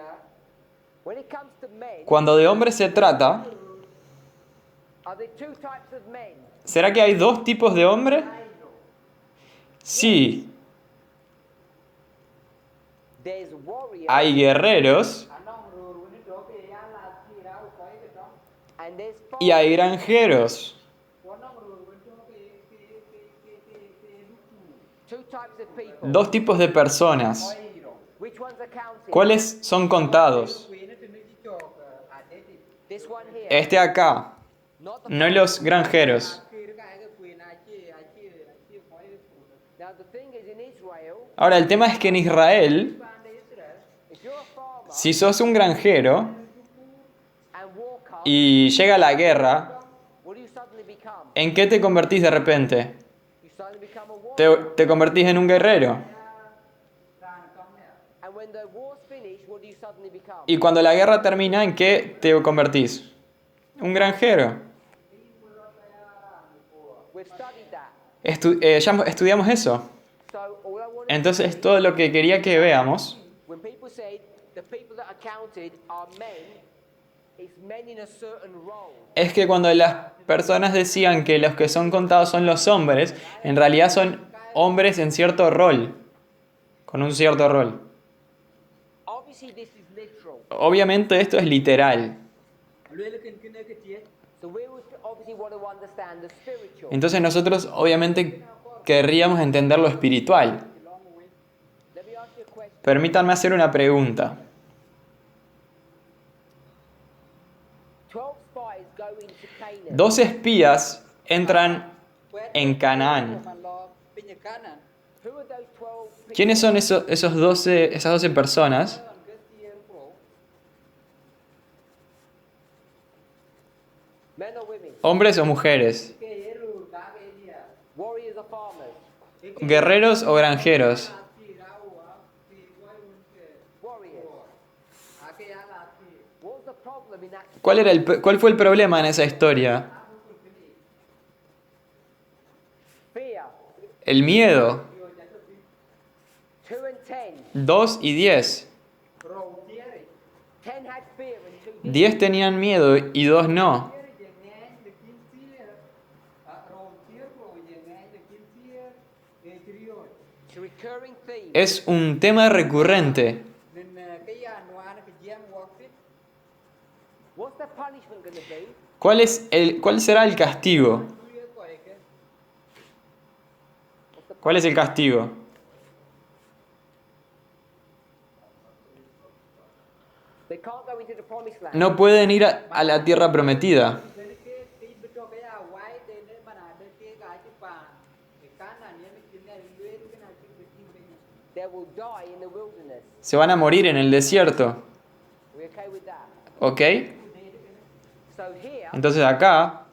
When it comes to men, Cuando de hombres se trata, are there two types of men? ¿será que hay dos tipos de hombre? Sí, there's warriors, hay guerreros anong ro ni do ke ya la ki ra u koi ke dong and there's y hay farmers. granjeros. wonong ro ni do ke lu ku Two types of people. Dos tipos de personas. koi ro Which ones are counted? ¿Cuáles son contados? ku ni tu ni ji chok a de ti This one here. Este acá, Not the no los granjeros. ki ra ka ku na chi koi ku Now the thing is in Israel, Ahora, el tema es que en Israel, ban de Israel if you're a farmer si sos un granjero and war comes, y llega la guerra, what do you suddenly become? ¿en qué te convertís de repente? You suddenly become a war. Te convertís en un guerrero. ran tong ne And when the war's finished, what do you suddenly become? Y cuando la guerra termina, ¿en qué te convertís? Un granjero. We've studied that. Ya estudiamos eso. So all I want Entonces, todo lo que quería que veamos when people say the people that are counted are men, it's men in a certain role. es que cuando las personas decían que los que son contados son los hombres, en realidad son hombres en cierto rol, con un cierto rol. Obviously, this is literal. Obviamente esto es literal. lue le kin ne ke tie So we would obviously want to understand the spiritual. Entonces nosotros obviamente querríamos entender lo espiritual. Let me ask you a question. Permítanme hacer una pregunta. 12 spies go into Canaan. 12 espías entran en Canaán. man lo pin ye kanan Who are those 12 people? ¿Quiénes son esas 12 personas? on ke tie pro Men or women? ¿Hombres o mujeres? ke ye ru ka ke dia Warriors or farmers? ¿Guerreros o granjeros? ti ra u a ti koi un ke Warriors. a ke ya la ti What was the problem in that? ¿Cuál fue el problema en esa historia? Fear. El miedo. 2 and 10. 2 y 10. ro tie ri 10 had fear and 2 didn't. 10 tenían miedo y 2 no. tie ri je ngai de kin tie a ro tie pro je ngai de kin tie e trio It's a recurring theme. Es un tema recurrente. nen ke ya no an ke jam wak fit What's the punishment going to be? ¿Cuál será el castigo? tu ye koi ke ¿Cuál es el castigo? They can't go into the promised land. No pueden ir a la tierra prometida. ke ti beto ke ya wai de ne mana de ke ga ti pa e kanan ye ne kin ne lue ke na ti ke ti They will die in the wilderness. Se van a morir en el desierto. We okay with that? ¿Ok? So here, Entonces acá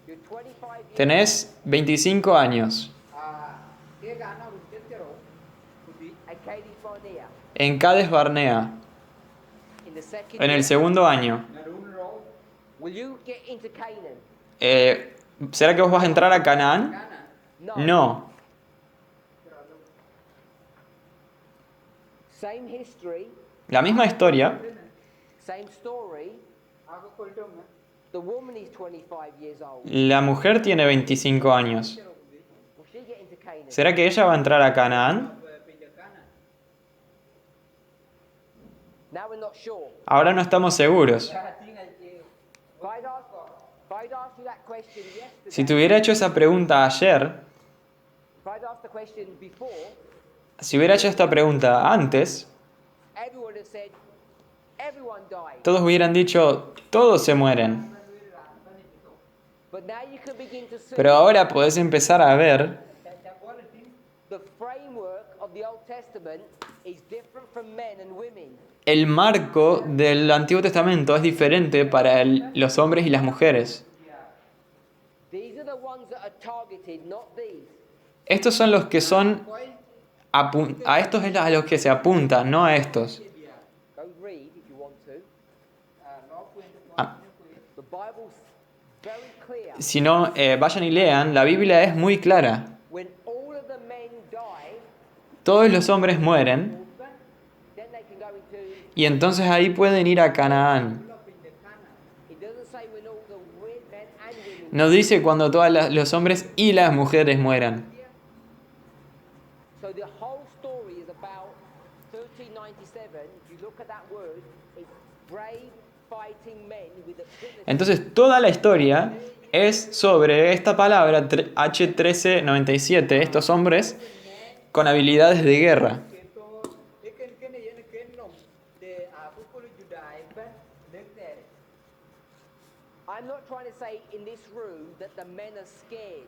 you're 25 years tenés 25 años. a ke ga na ru ke tero ku di at Kadesh Barnea En Cades Barnea. in the second En el year. segundo año. na run ro Will you get into Canaan? ¿Será que vos vas a entrar a Canaán? kanan No. Same history, La misma historia. same story. a ko kol tong The woman is 25 years old. La mujer tiene 25 años. tero ku di Will she get into Canaan? ¿Será que ella va a entrar a Canaán? pe je kanan Now we're not sure. Ahora no estamos seguros. ya ti ngai ke If I'd asked you that question yesterday, Si te hubiera hecho esa pregunta ayer, if I'd asked the question before, si hubiera hecho esta pregunta antes, everyone would have said, everyone died. todos hubieran dicho, todos se mueren. But now you can begin to see Pero ahora podés empezar a ver the framework of the Old Testament is different from men and women. el marco del Antiguo Testamento es diferente para los hombres y las mujeres. These are the ones that are targeted, not these. Estos son los que son, a estos es a los que se apuntan, no a estos. Go read if you want to. no ku Ah, The Bible's very clear. si no, vayan y lean, la Biblia es muy clara. When all of the men die, Todos los hombres mueren then they can go into. y entonces ahí pueden ir a Canaán. It doesn't say when all the men and women. No dice cuando todos los hombres y las mujeres mueran. So the whole story is about 1397. If you look at that word, it's brave fighting men with ability. Entonces toda la historia es sobre esta palabra H1397, estos hombres con habilidades de guerra. I'm not trying to say in this room that the men are scared.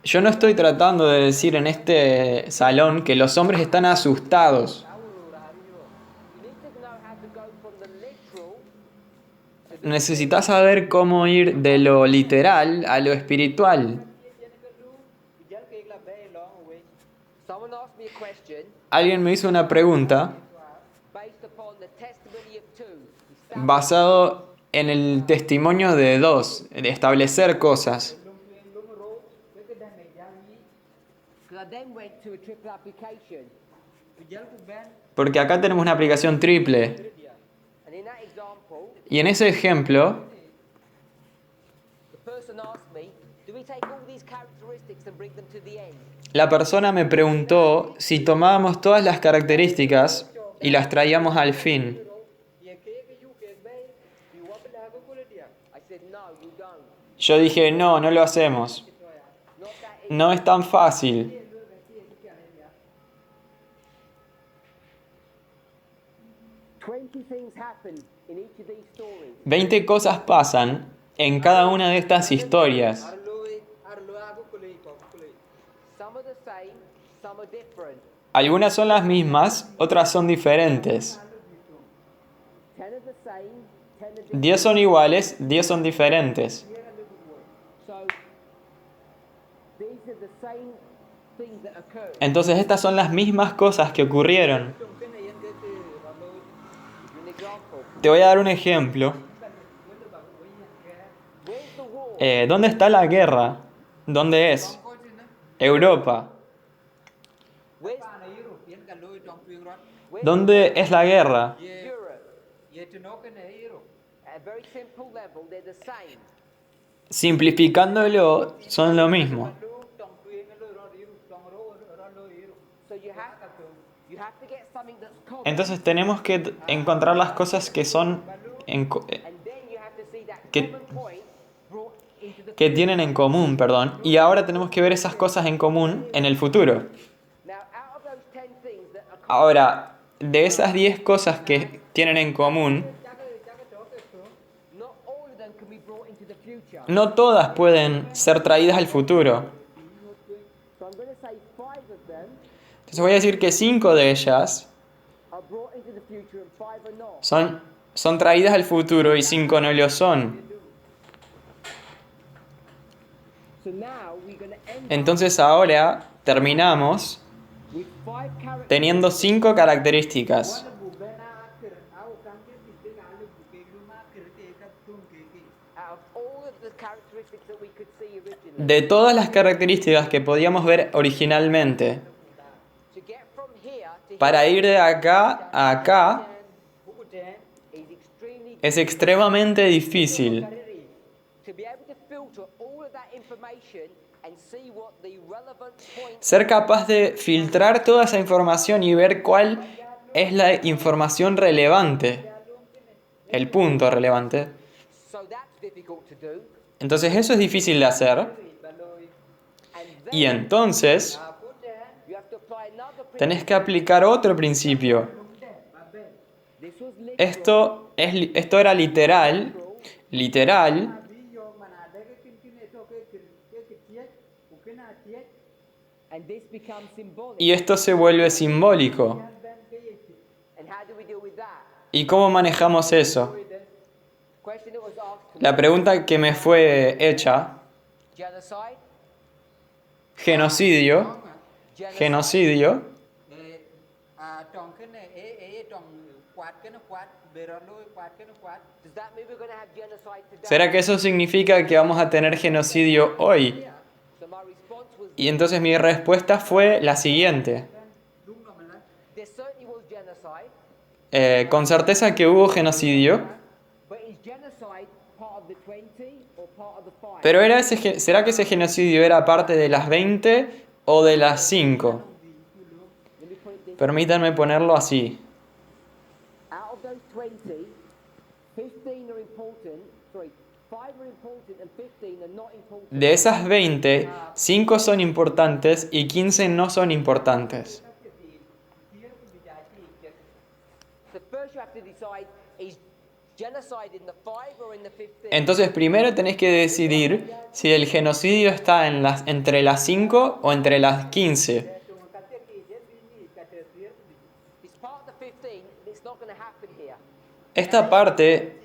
Yo no estoy tratando de decir en este salón que los hombres están asustados. You need to know how to go from the literal. Necesitas saber cómo ir de lo literal a lo espiritual. Someone asked me a question Alguien me hizo una pregunta based upon the testimony of two. basado en el testimonio de dos, de establecer cosas. Because I then went to a triple application. Porque acá tenemos una aplicación triple. And in that example, Y en ese ejemplo, the person asked me, do we take all these characteristics and bring them to the end? la persona me preguntó si tomábamos todas las características y las traíamos al fin. I said, no, you don't. Yo dije, no, no lo hacemos. Not that easy. No es tan fácil. 20 things happen in each of these stories. 20 cosas pasan en cada una de estas historias. Some are the same, some are different. Algunas son las mismas, otras son diferentes. 10 are the same, 10 are different. 10 son iguales, 10 son diferentes. So these are the same things that occur. Entonces estas son las mismas cosas que ocurrieron. An example. Te voy a dar un ejemplo. Where's the war? ¿Dónde está la guerra? ¿Dónde es? Europa. Where's ¿Dónde es la guerra? Europe? At a very simple level, they're the same. Simplificándolo, son lo mismo. So you have to get something that's common, Entonces tenemos que encontrar las cosas que son and then you have to see that que- common point brought into the que tienen en común, perdón. Y ahora tenemos que ver esas cosas en común en el futuro. Now, out of those 10 things that are common, Ahora, de esas 10 cosas que tienen en común, not all of them can be brought into the future. no todas pueden ser traídas al futuro. So I'm going to say 5 of them Entonces voy a decir que 5 de ellas are brought into the future and 5 are not. son traídas al futuro y 5 no lo son. So now we're going to end Entonces ahora terminamos with 5 characters. teniendo 5 características. Out of all of the characteristics that we could see originally, De todas las características que podíamos ver originalmente, to get from here to para ir de acá a acá here is extremely es extremadamente difícil. to be able to filter all of that information and see what the relevant points. Ser capaz de filtrar toda esa información y ver cuál es la información relevante, el punto relevante. So that's difficult to do. Entonces eso es difícil de hacer. And then Y entonces you have to apply another principle. tenés que aplicar otro principio. This was Esto era literal, and this becomes symbolic. y esto se vuelve simbólico. And how do we deal with that? ¿Y cómo manejamos eso? Question that was asked: La pregunta que me fue hecha, genocide, genocidio, genocidio, does that mean we're going to have genocide today? ¿será que eso significa que vamos a tener genocidio hoy? So my response was: Y entonces mi respuesta fue la siguiente. there certainly was genocide, Con certeza que hubo genocidio, but is genocide part of the 20 or part of the 5? pero ¿será que ese genocidio era parte de las 20 o de las 5? Permítanme ponerlo así. Out of those 20, 15 are important. Sorry, 5 are important and 15 are not important. De esas 20, 5 son importantes y 15 no son importantes. So first you have to decide, is genocide in the 5 or in the 15? Entonces primero tenés que decidir si el genocidio está entre las 5 o entre las 15. It's part of the 15, it's not going to happen here. Esta parte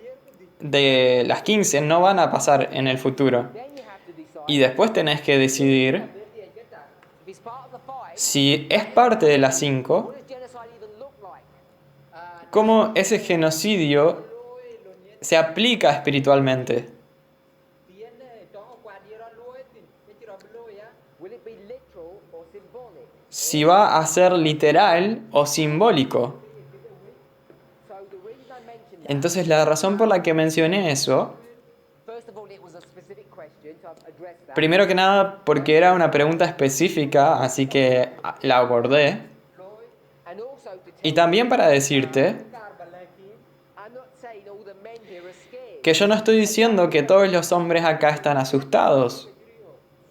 de las 15 no van a pasar en el futuro. Then you have to decide, Y después tenés que decidir if it's part of the 5, si es parte de las 5, what does genocide even look like? cómo ese genocidio se aplica espiritualmente. Will it be literal or symbolic? Si va a ser literal o simbólico. So the reason I mentioned that, Entonces la razón por la que mencioné eso, first of all, it was a specific question, so I've addressed that. primero que nada porque era una pregunta específica, así que la abordé. And also to Y tell también para decirte I'm not saying all the men here are scared. que yo no estoy diciendo que todos los hombres acá están asustados.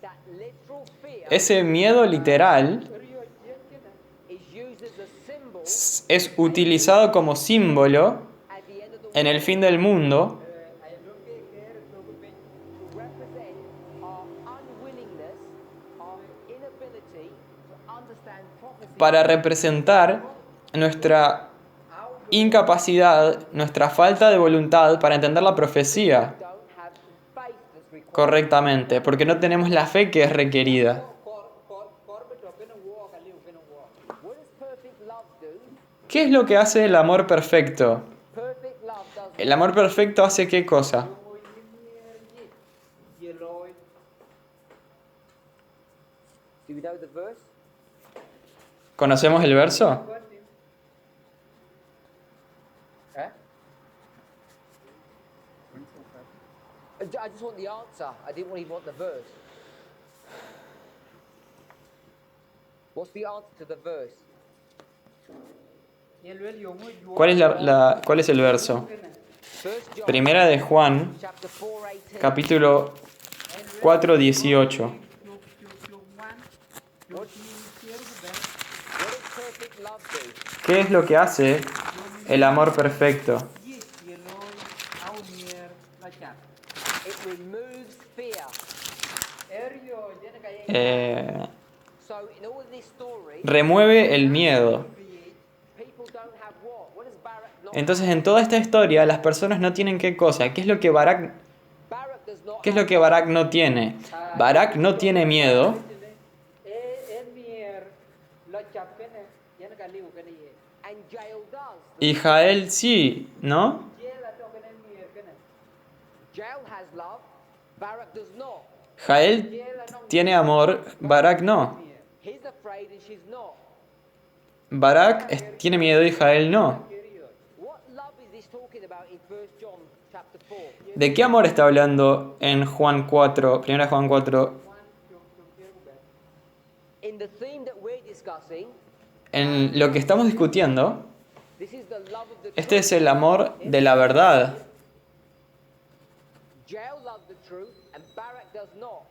That literal fear Ese miedo literal is used as a symbol es utilizado como símbolo at the end of the en el fin del mundo to represent our unwillingness, our inability to understand prophecy. para representar nuestra incapacidad, nuestra falta de voluntad para entender la profecía Don't have faith that's required. correctamente, porque no tenemos la fe que es requerida. What does perfect love do? ¿Qué es lo que hace el amor perfecto? Perfect love does. ¿El amor perfecto hace qué cosa? Do you know the verse? ¿Conocemos el verso? Eh? I just want the answer. I didn't even want the verse. What's the answer to the verse? ¿Cuál es el verso? First John Primera de Juan, chapter 4:18. capítulo 4:18. What does perfect love do? ¿Qué es lo que hace el amor perfecto? It removes fear. So in all of this story, Remueve el miedo. people don't have what? What does Barak not? Entonces en toda esta historia las personas no tienen qué cosa. ¿Qué es lo que Barak, Barak does not qué es lo que Barak no tiene? Barak no tiene miedo. and Jael does. Y Jael sí, ¿no? Jael has love, Barak does not. Jael tiene amor, Barak no. He's afraid and she's not. Barak tiene miedo y Jael no. What love is this talking about in 1 John chapter 4? ¿De qué amor está hablando en Juan 4, 1 Juan 4? In the theme that we're discussing, En lo que estamos discutiendo, this is the love of the este truth. es el amor de la verdad. Jael loved the truth and Barak does not.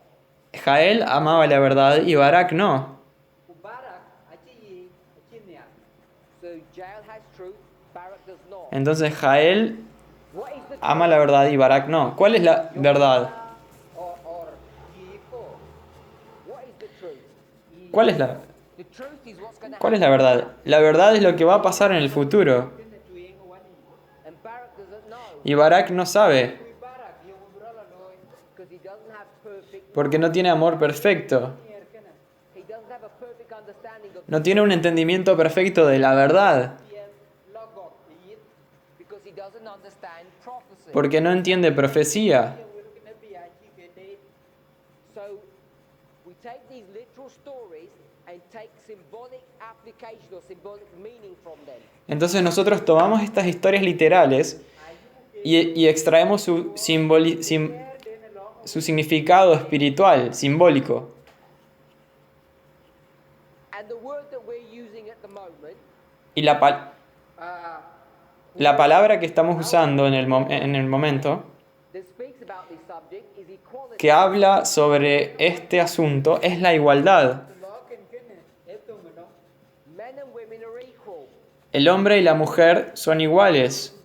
Jael amaba la verdad y Barak no. So Jael has truth, Barak does not. Entonces Jael What is the truth? ama la verdad y Barak no. ¿Cuál es la verdad? What is the truth? ¿Cuál es la, The truth is what's going to cuál es happen. la verdad? La verdad es lo que va a pasar en el futuro. And Barak doesn't know Y Barak no sabe, because he doesn't have perfect, porque no tiene amor perfecto. he doesn't have a perfect understanding of No tiene un entendimiento perfecto de la verdad, because he doesn't understand prophecy. porque no entiende profecía. So we take these literal stories and take symbolic application or symbolic meaning from them. Entonces nosotros tomamos estas historias literales y extraemos su significado espiritual, simbólico. And the word that we're using at the moment, Y la palabra que estamos usando en en el momento, that speaks about this subject is equality. que habla sobre este asunto, es la igualdad. Lo cái này esto mà nó Men and women are equal. El hombre y la mujer son iguales.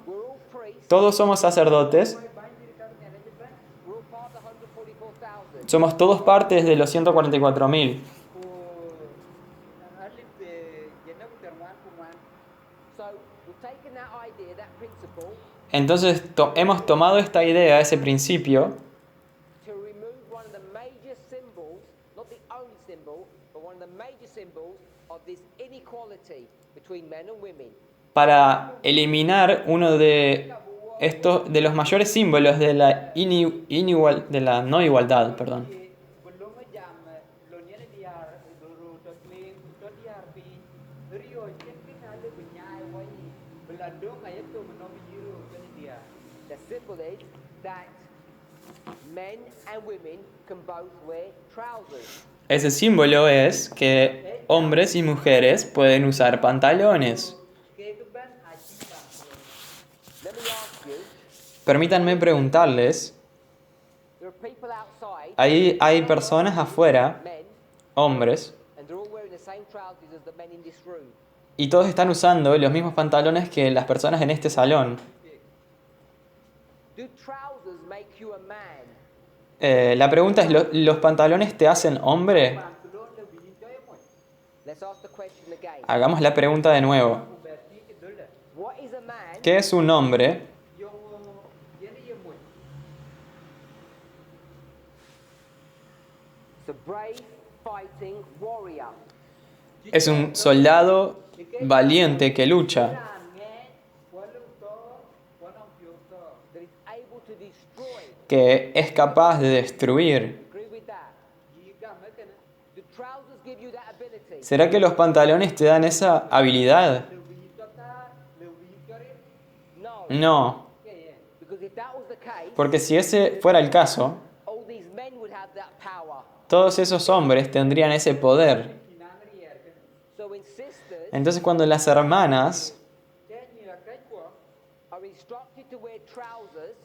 We're all priests. Todos somos sacerdotes. We're all part of the 144,000. Somos todos partes de los 144.000. của alif về nó tiền ngoan của ngoan So we've taken that idea, that principle, Entonces hemos tomado esta idea, ese principio, to remove one of the major symbols, not the only symbol, but one of the major symbols of this inequality between men and women. para eliminar uno de de los mayores símbolos de la de la no igualdad, perdón. thì belum jam lo ni dia dulu to dia pi rio chekin ale benyai wai beladong ayat tu menom biru to dia The symbol is that men and women can both wear trousers. Ese símbolo es que hombres y mujeres pueden usar pantalones. ke ke ban aji bang Let me ask you, Permítanme preguntarles, there are people outside, ahí hay personas afuera, men, hombres, and they're all wearing the same trousers as the men in this room. y todos están usando los mismos pantalones que las personas en este salón. Do trousers make you a man? La pregunta es, ¿los pantalones te hacen hombre? pantalon le bi cho em moi Let's ask the question again. Hagamos la pregunta de nuevo. berti ke dole What is a man? ¿Qué es un hombre? yo yene ye moi It's a brave, fighting warrior. Es un soldado valiente que lucha, ran nghe quá lu to quá nong piu to That is able to destroy. que es capaz de destruir. Agree with that? ji ga me ke Do trousers give you that ability? ¿Será que los pantalones te dan esa habilidad? le bi to ta le bi cho ri No. No, ke ye Because if that was the case, porque si ese fuera el caso, all these men would have that power. todos esos hombres tendrían ese poder. kinan ri er ke So when sisters Entonces cuando las hermanas ke ni la kai ko are instructed to wear trousers,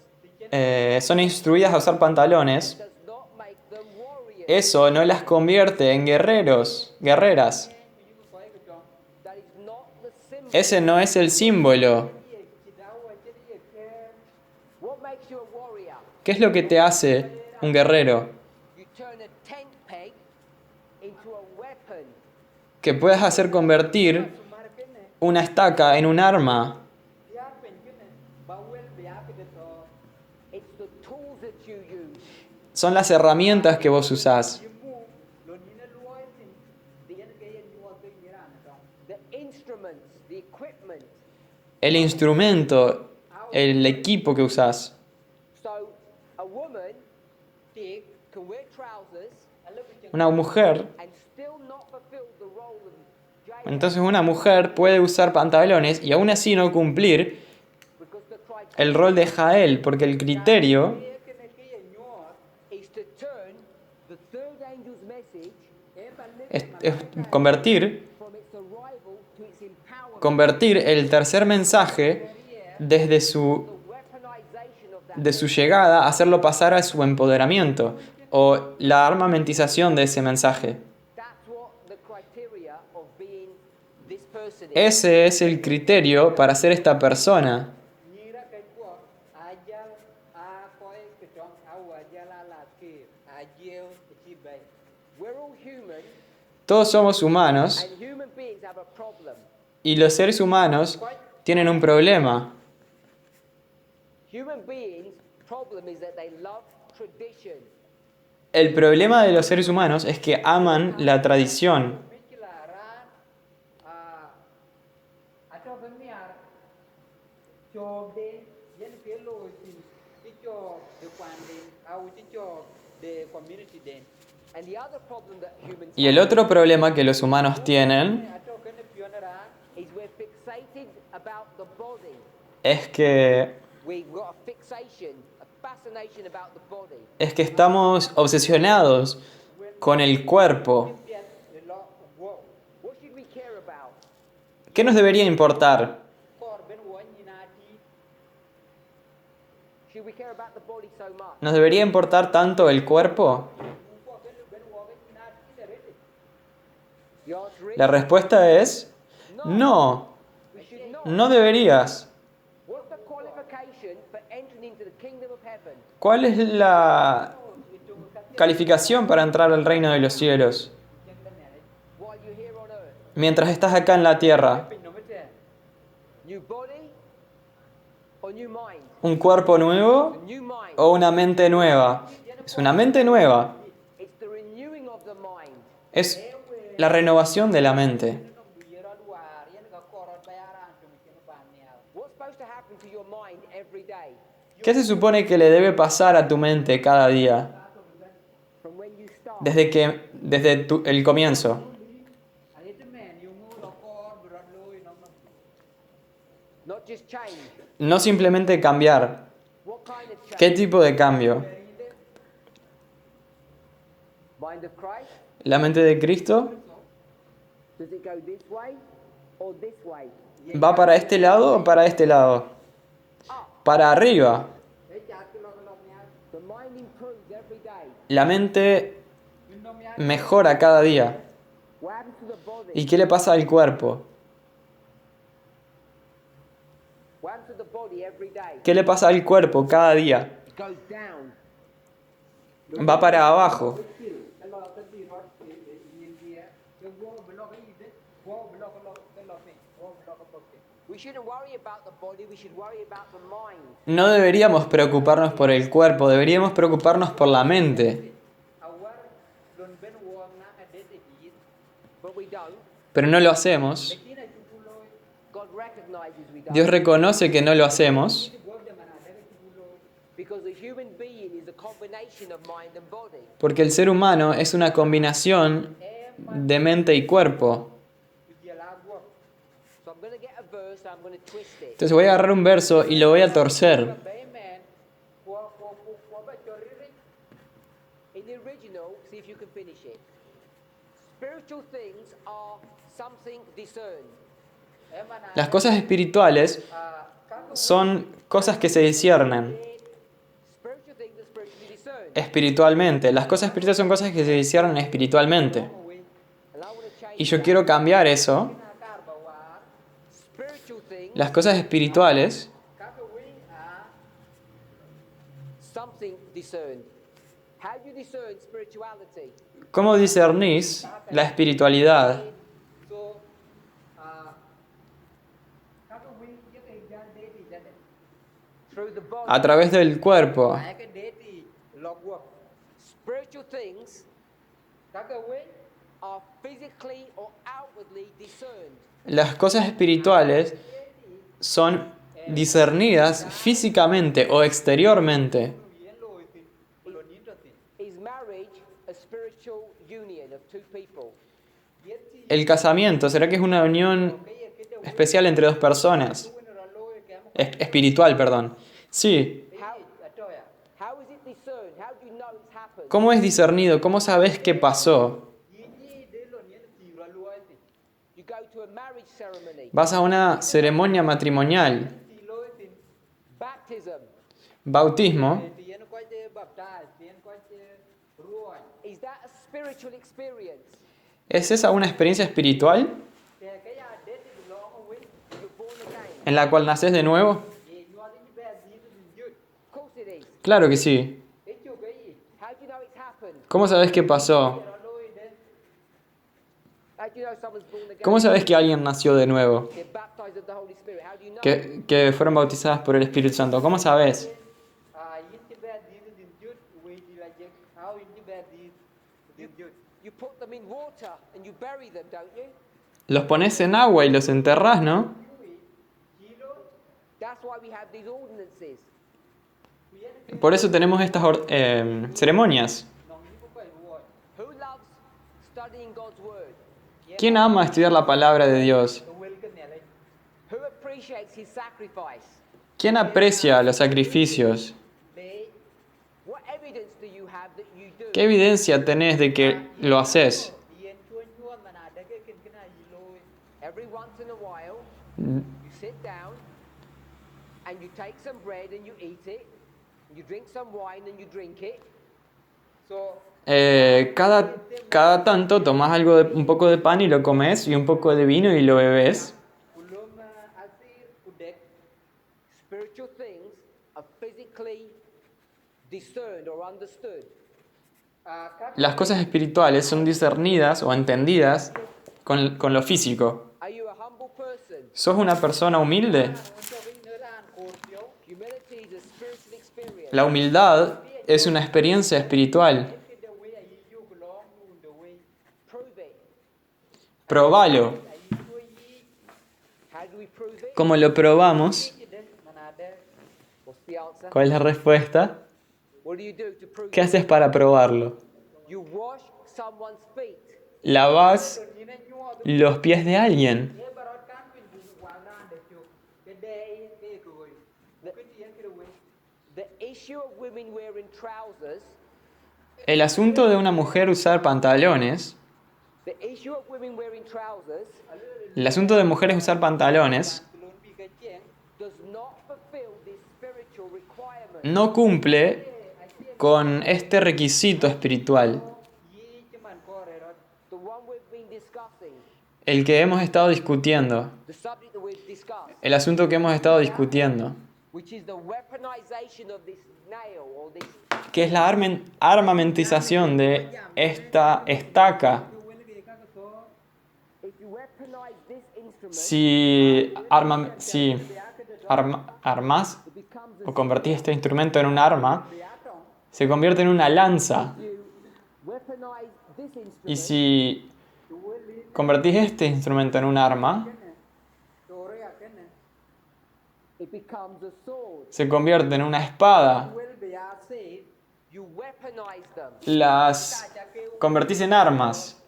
son instruidas a usar pantalones, does not make them warriors. eso no las convierte en guerreros, guerreras. That is not the symbol. Ese no es el símbolo. chi dau che ri ke What makes you a warrior? ¿Qué es lo que te hace un guerrero? You turn a tent peg into a weapon. Que puedas hacer convertir sumar ke ne una estaca en un arma. ya pen ke ne ba wel bia ke de to It's the tools that you use. Son las herramientas que vos usás. ji mu lo ni ne luo tin de yen ke yen luo ke ni ran to The instruments, the equipment. El instrumento, el equipo que usás. So a woman tik can wear trousers alo ke chen Una mujer, and still not fulfill the role of Jacob entonces una mujer puede usar pantalones y aún así no cumplir because the criteria el rol de Jael, porque el criterio ke ne ke ye nyo is to turn the third angel's message e ban ne es convertir, from its arrival to its empowerment. convertir el tercer mensaje desde The weaponization of that de su llegada, hacerlo pasar a su empoderamiento o la armamentización de ese mensaje. That's what the criteria of being this person is. Ese es el criterio para ser esta persona. ni ra kai ko aja a ko e ke tong au aja la ke aje chi bai We're all human, Todos somos humanos and human beings have a problem. y los seres humanos tienen un problema. Human beings' problem is that they love tradition. El problema de los seres humanos es que aman la tradición. Pikilaran atau bemiar cho de yen ke lo ti cho de kwan de au ti cho de community den And the other problem that humans Y el otro problema que los humanos tienen atau ke ne pionera is we're fixated about the body. es que We've got a fixation, a fascination about the body. estamos obsesionados con el cuerpo. pian de lo wo ¿Qué nos debería importar? kor ben wo ni na ti Should we care about the body so much? ¿Nos debería importar tanto el cuerpo? ko ben wo ni na ti le re The answer is La respuesta es no, we should not. no deberías. What's the qualification for entering into the kingdom of heaven? ¿Cuál es la calificación para entrar al reino de los cielos While you're here on earth? mientras estás acá en la tierra? pin no me te New body or new mind? ¿Un cuerpo nuevo A new mind. o una mente nueva? Es una mente nueva. It's the renewing of the mind. Es la renovación de la mente. no bi ro war yen ga kor ba ara tu mi ken ban ni al What's supposed to happen to your mind every day? ¿Qué se supone que le debe pasar a tu mente cada día From when you start. desde el comienzo? ale te men yu ngu lo kor bro lui no no Not just change. No simplemente cambiar. What kind of change? ¿Qué tipo de cambio? Mind of Christ? ¿La mente de Cristo Does it go this way or this way? va para este lado o para este lado? Para arriba. e cha ti lo ni al The mind improves every day. La mente min no mi al mejora cada día. What happens to the body? ¿Y qué le pasa al cuerpo? What happens to the body every day? ¿Qué le pasa al cuerpo cada día? It goes down. Va para abajo. cái lo cái gì đó nhìn kia cái wo blo cái gì đấy wo blo cái lo này wo blo cái bọc We shouldn't worry about the body, we should worry about the mind. No deberíamos preocuparnos por el cuerpo, deberíamos preocuparnos por la mente. awar don ben wo na ka de te ji But we don't. Pero no lo hacemos. ki na chu pu lo God recognizes we don't. Dios reconoce que no lo hacemos wo de mana de chu pu lo Because the human being is a combination of mind and body. porque el ser humano es una combinación de mente y cuerpo. dia la wo So I'm going to get a verse, I'm going to twist it. Entonces voy a agarrar un verso y lo voy a torcer. be men wo ba chori ri In the original, see if you can finish it. Spiritual things are something discerned. e mana Las cosas espirituales ka son cosas que se disciernen Spiritual things are spiritually discerned. espiritualmente. Las cosas espirituales son cosas que se disciernen espiritualmente. we And I want to change Y yo that. quiero cambiar eso. na kar ba war Spiritual things, Las cosas espirituales ka we a something discerned. How do you discern spirituality? ¿Cómo discernís la espiritualidad? so ka we ye ke jan de ti jan Through the body. A través del cuerpo. ai ke de ti lo wo Spiritual things ka we are physically or outwardly discerned. Las cosas espirituales son discernidas físicamente o exteriormente. bien lo ti lo ni to ti Is marriage a spiritual union of two people? ye ti El casamiento, ¿será que es una unión ke ye ke te especial entre dos personas? bueno ra lo ke am Espiritual, perdón. Sí. atoya How is it discerned? How do you know it's happened? ¿Cómo es discernido? ¿Cómo sabes qué pasó? ni de lo ni ti ra lo ti You go to a marriage ceremony, Vas a una ceremonia matrimonial, ti lo ti baptism. bautismo. ti yen ko te baptize ti yen ko te ruoi Is that a spiritual experience? ¿Es esa una experiencia espiritual te ke ya de ti lo we You're born again. en la cual naces de nuevo? ye you are in bed ni to you Of course it is. Claro que sí. e chu ke How do you know it's happened? ¿Cómo sabes qué pasó? ra lo de How do you know someone's born again? ¿Cómo sabes que alguien nació de nuevo? They're baptized of the Holy Spirit. How do you know? Que fueron bautizadas por el Espíritu Santo. ¿Cómo sabes? in the bed ni to you we di la je how in the bed ni you You put them in water and you bury them, don't you? Los pones en agua y los enterrás, ¿no? That's why we have these ordinances. Por eso tenemos estas ceremonias. Who loves studying God's word? ¿Quién ama estudiar la palabra de Dios? Who appreciates his sacrifice? ¿Quién aprecia los sacrificios? What evidence do you have that you do? ¿Qué evidencia tenés de que lo haces? every once in a while, you sit down and you take some bread and you eat it, you drink some wine and you drink it. So Cada tanto tomas un poco de pan y lo comes, y un poco de vino y lo bebes. belum asir udek Spiritual things are physically discerned or understood. các Las cosas espirituales son discernidas o entendidas con lo físico. Are you a humble person? ¿Sos una persona humilde? cho cái nơi ra cột phiếu Humility is a spiritual experience. La humildad es una experiencia espiritual. cái đầu ấy ấy yêu của nó luôn đầu ấy Prove it. Probalo. ấy nuôi gì How do we prove it? ¿Cómo lo probamos? gì đấy mà là đây What's the answer? ¿Cuál es la respuesta? What do you do to prove ¿Qué it? haces para probarlo? You wash someone's feet. Lavas nhìn anh nhua los pies de alguien. thế bà nói cán quyền dùng quả ra để chụp cái đây cái rồi cái tiền cái đầu ấy The issue of women wearing trousers, El asunto de una mujer usar pantalones, the issue of women wearing trousers el asunto de mujeres usar pantalones luôn bị cái chuyện does not fulfill this spiritual requirement. no cumple con este requisito espiritual, gì chứ mà có rồi đó The one we've been discussing, el que hemos estado discutiendo, the subject that we've discussed, el asunto que hemos estado discutiendo, which is the weaponization of this nail or this. que es la armamentización de esta estaca. If you weaponize this instrument, Si armas it becomes o convertís este instrumento en un arma, se convierte en una lanza. you weaponize this instrument, Y si convertís este instrumento en un arma, rồi à cái này it becomes a sword. se convierte en una espada. vuelve a ser You weaponize them. Las convertís en armas.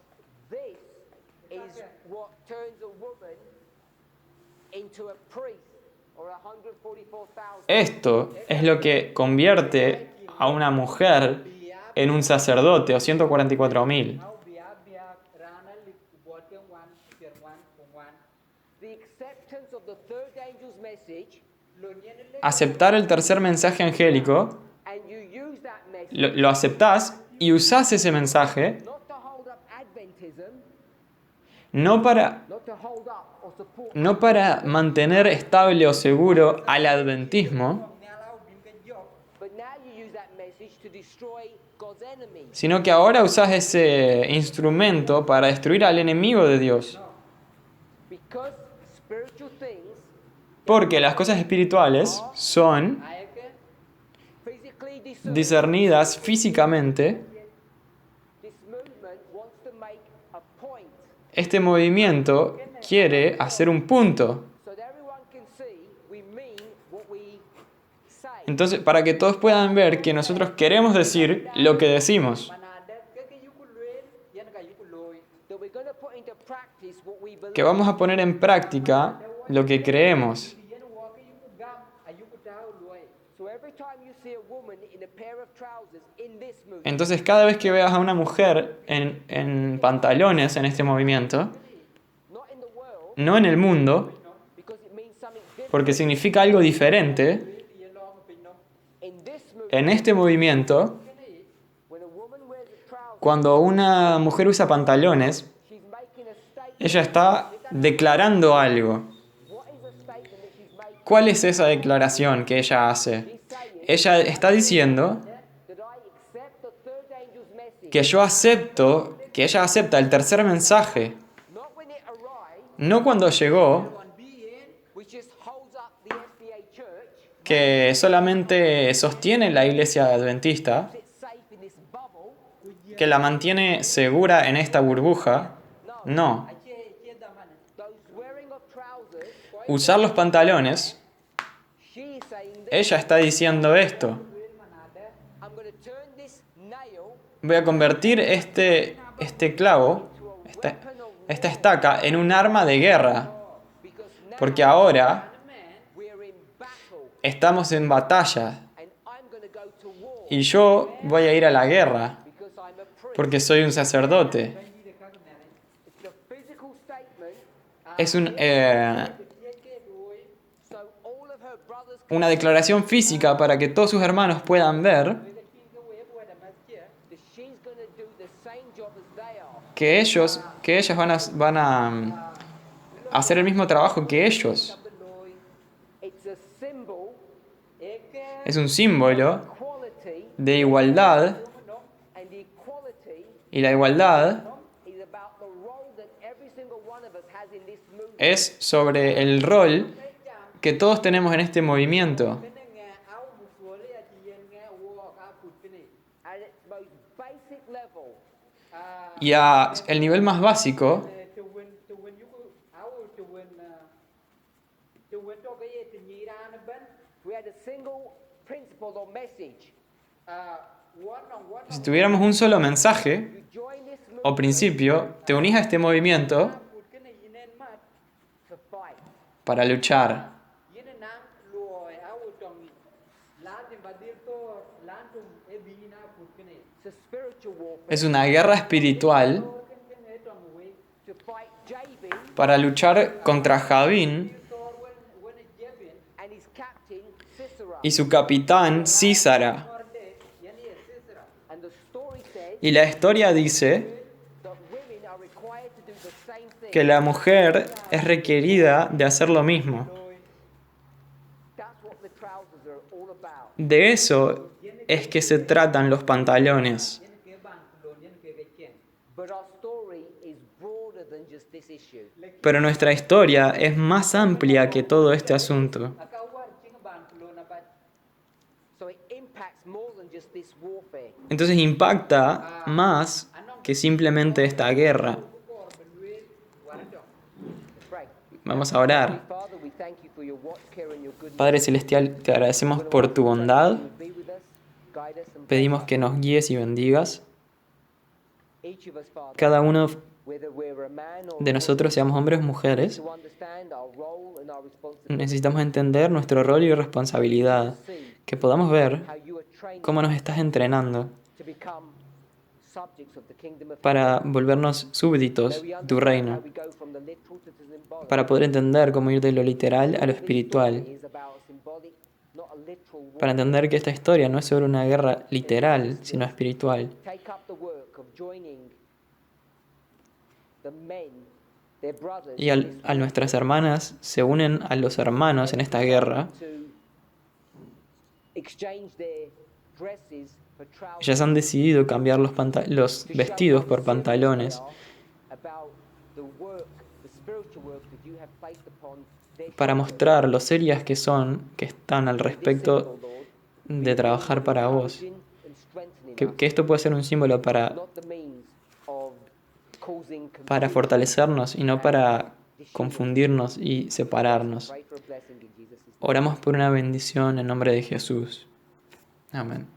This is what turns a woman into a priest or 144,000. Esto es lo que convierte a una mujer en un sacerdote, o 144.000. ao bia rana lịch của tiếng quan tiếng quan của quan The acceptance of the third angel's message, luôn nhiên lên Aceptar el tercer mensaje angélico, and you use that message lo aceptás y usás ese mensaje not to hold up Adventism, no not to hold up or support, no para mantener estable o seguro al adventismo, nhà lao biến cái dọc but now you use that message to destroy God's enemies. sino que ahora usás ese instrumento para destruir al enemigo de Dios. Because spiritual things Porque las cosas espirituales son ai cái physically discerned, discernidas físicamente. this movement wants to make a point Este movimiento quiere hacer un punto. so that everyone can see we mean what we say. Entonces, para que todos puedan ver que nosotros queremos decir lo que decimos. mà là đất cái yêu của luyện yên cái yêu của lùi That we're going to put into practice what we believe. Que vamos a poner en práctica lo que creemos. yên qua cái yêu của gam yêu của trao lùi So every time you see a woman in a pair of trousers in this movement, Entonces, cada vez que veas a una mujer en pantalones en este movimiento, not in the world, no en el mundo, because it means something different. porque significa algo diferente, yên lo mà bình nó In this movement, en este movimiento, when a woman wears a trouser, cuando una mujer usa pantalones, she's making a statement. ella está declarando algo. What is a statement that she's making? ¿Cuál es esa declaración que ella hace? She's saying Ella está diciendo that I accept the third angel's message, que ella acepta el tercer mensaje, not when it arrives, no cuando llegó, còn bi yên which just holds up the FBA church, que solamente sostiene la iglesia adventista, it's safe in this bubble. que la mantiene segura en esta burbuja. No, chia đam anh Those wearing of trousers, usar los pantalones, she is saying this. ella está diciendo esto. luyện mà là đất I'm going to turn this nail Voy a convertir este clavo, esta estaca, en un arma de guerra, because now porque ahora we're in battle estamos en batalla and I'm going to go to war y yo voy a ir a la guerra because I'm a priest. porque soy un sacerdote. It's a physical statement es So all of her brothers una declaración física para que todos sus hermanos puedan ver cái cái quê của đam kia that she's going to do the same job as they are. que ellas van a hacer el mismo trabajo que ellos. It's a symbol Es un símbolo of equality, de igualdad, and the equality y la igualdad is about the role that every single one of us has in this movement. es sobre el rol que todos tenemos en este movimiento. cái này nghe áo một số đấy chị yên nghe wo cả phụt cái này At its most basic level, Y a el nivel más básico, to win you áo to win cho cái gì thì nhị ra nó bên we had a single principle or message. one si tuviéramos un solo mensaje You join this o movement principio, te unís a este movimiento phụt cái này nên mà to fight. para luchar. yên nam lùi áo trong lá thì bà đi to lá trong e bi na phụt cái này It's a spiritual warfare Es una guerra espiritual cái này trong way to fight Jabin para luchar contra Javín to when Jebin and his captain Sisera. y su capitán Císara. or day yani Sisera And the story says Y la historia dice that women are required to do the same thing. que la mujer es requerida de hacer lo mismo. That's what the trousers are all about. De eso es que se tratan los pantalones. yan ke ban lon yan ke chen But our story is broader than just this issue. Pero nuestra historia es más amplia que todo este asunto. aka war ching ban lon apa So it impacts more than just this warfare. Entonces impacta más que simplemente esta guerra. kor benwe war dong Let's pray. Vamos a orar. Father, we thank you for your watch care and your goodness. Padre Celestial, te agradecemos por tu bondad. Be with us, guide us, and Pedimos que nos guíes y bendigas. each of us, Father, Cada uno whether we're a man or de nosotros, seamos hombres o mujeres, to understand our role and our responsibility, necesitamos entender nuestro rol y responsabilidad. Que podamos ver how you are training cómo nos estás entrenando to become subjects of the kingdom of para volvernos súbditos May we de tu understand reino. how we go from the literal to the symbolic. Para poder entender cómo ir de lo literal a lo espiritual. Is about symbolic, not a literal war. Para entender que esta historia no es sobre una guerra literal, sino espiritual. Take up the work of joining the men, their brothers, Y in this a nuestras hermanas se unen a los hermanos en esta guerra. to exchange their dresses for trousers. Ellas han decidido cambiar los to show vestidos how por serious pantalones they are about the work, the spiritual work that you have placed upon their para shoulders. mostrar lo serias que son, que están al This respecto symbol, Lord, de trabajar para vos. encouraging and strengthening Que us, esto puede ser un símbolo para not the means of causing para confusion. fortalecernos y no para confundirnos y separarnos. Pray for a blessing in Jesus' name. Oramos por una bendición en nombre de Jesús. Amén.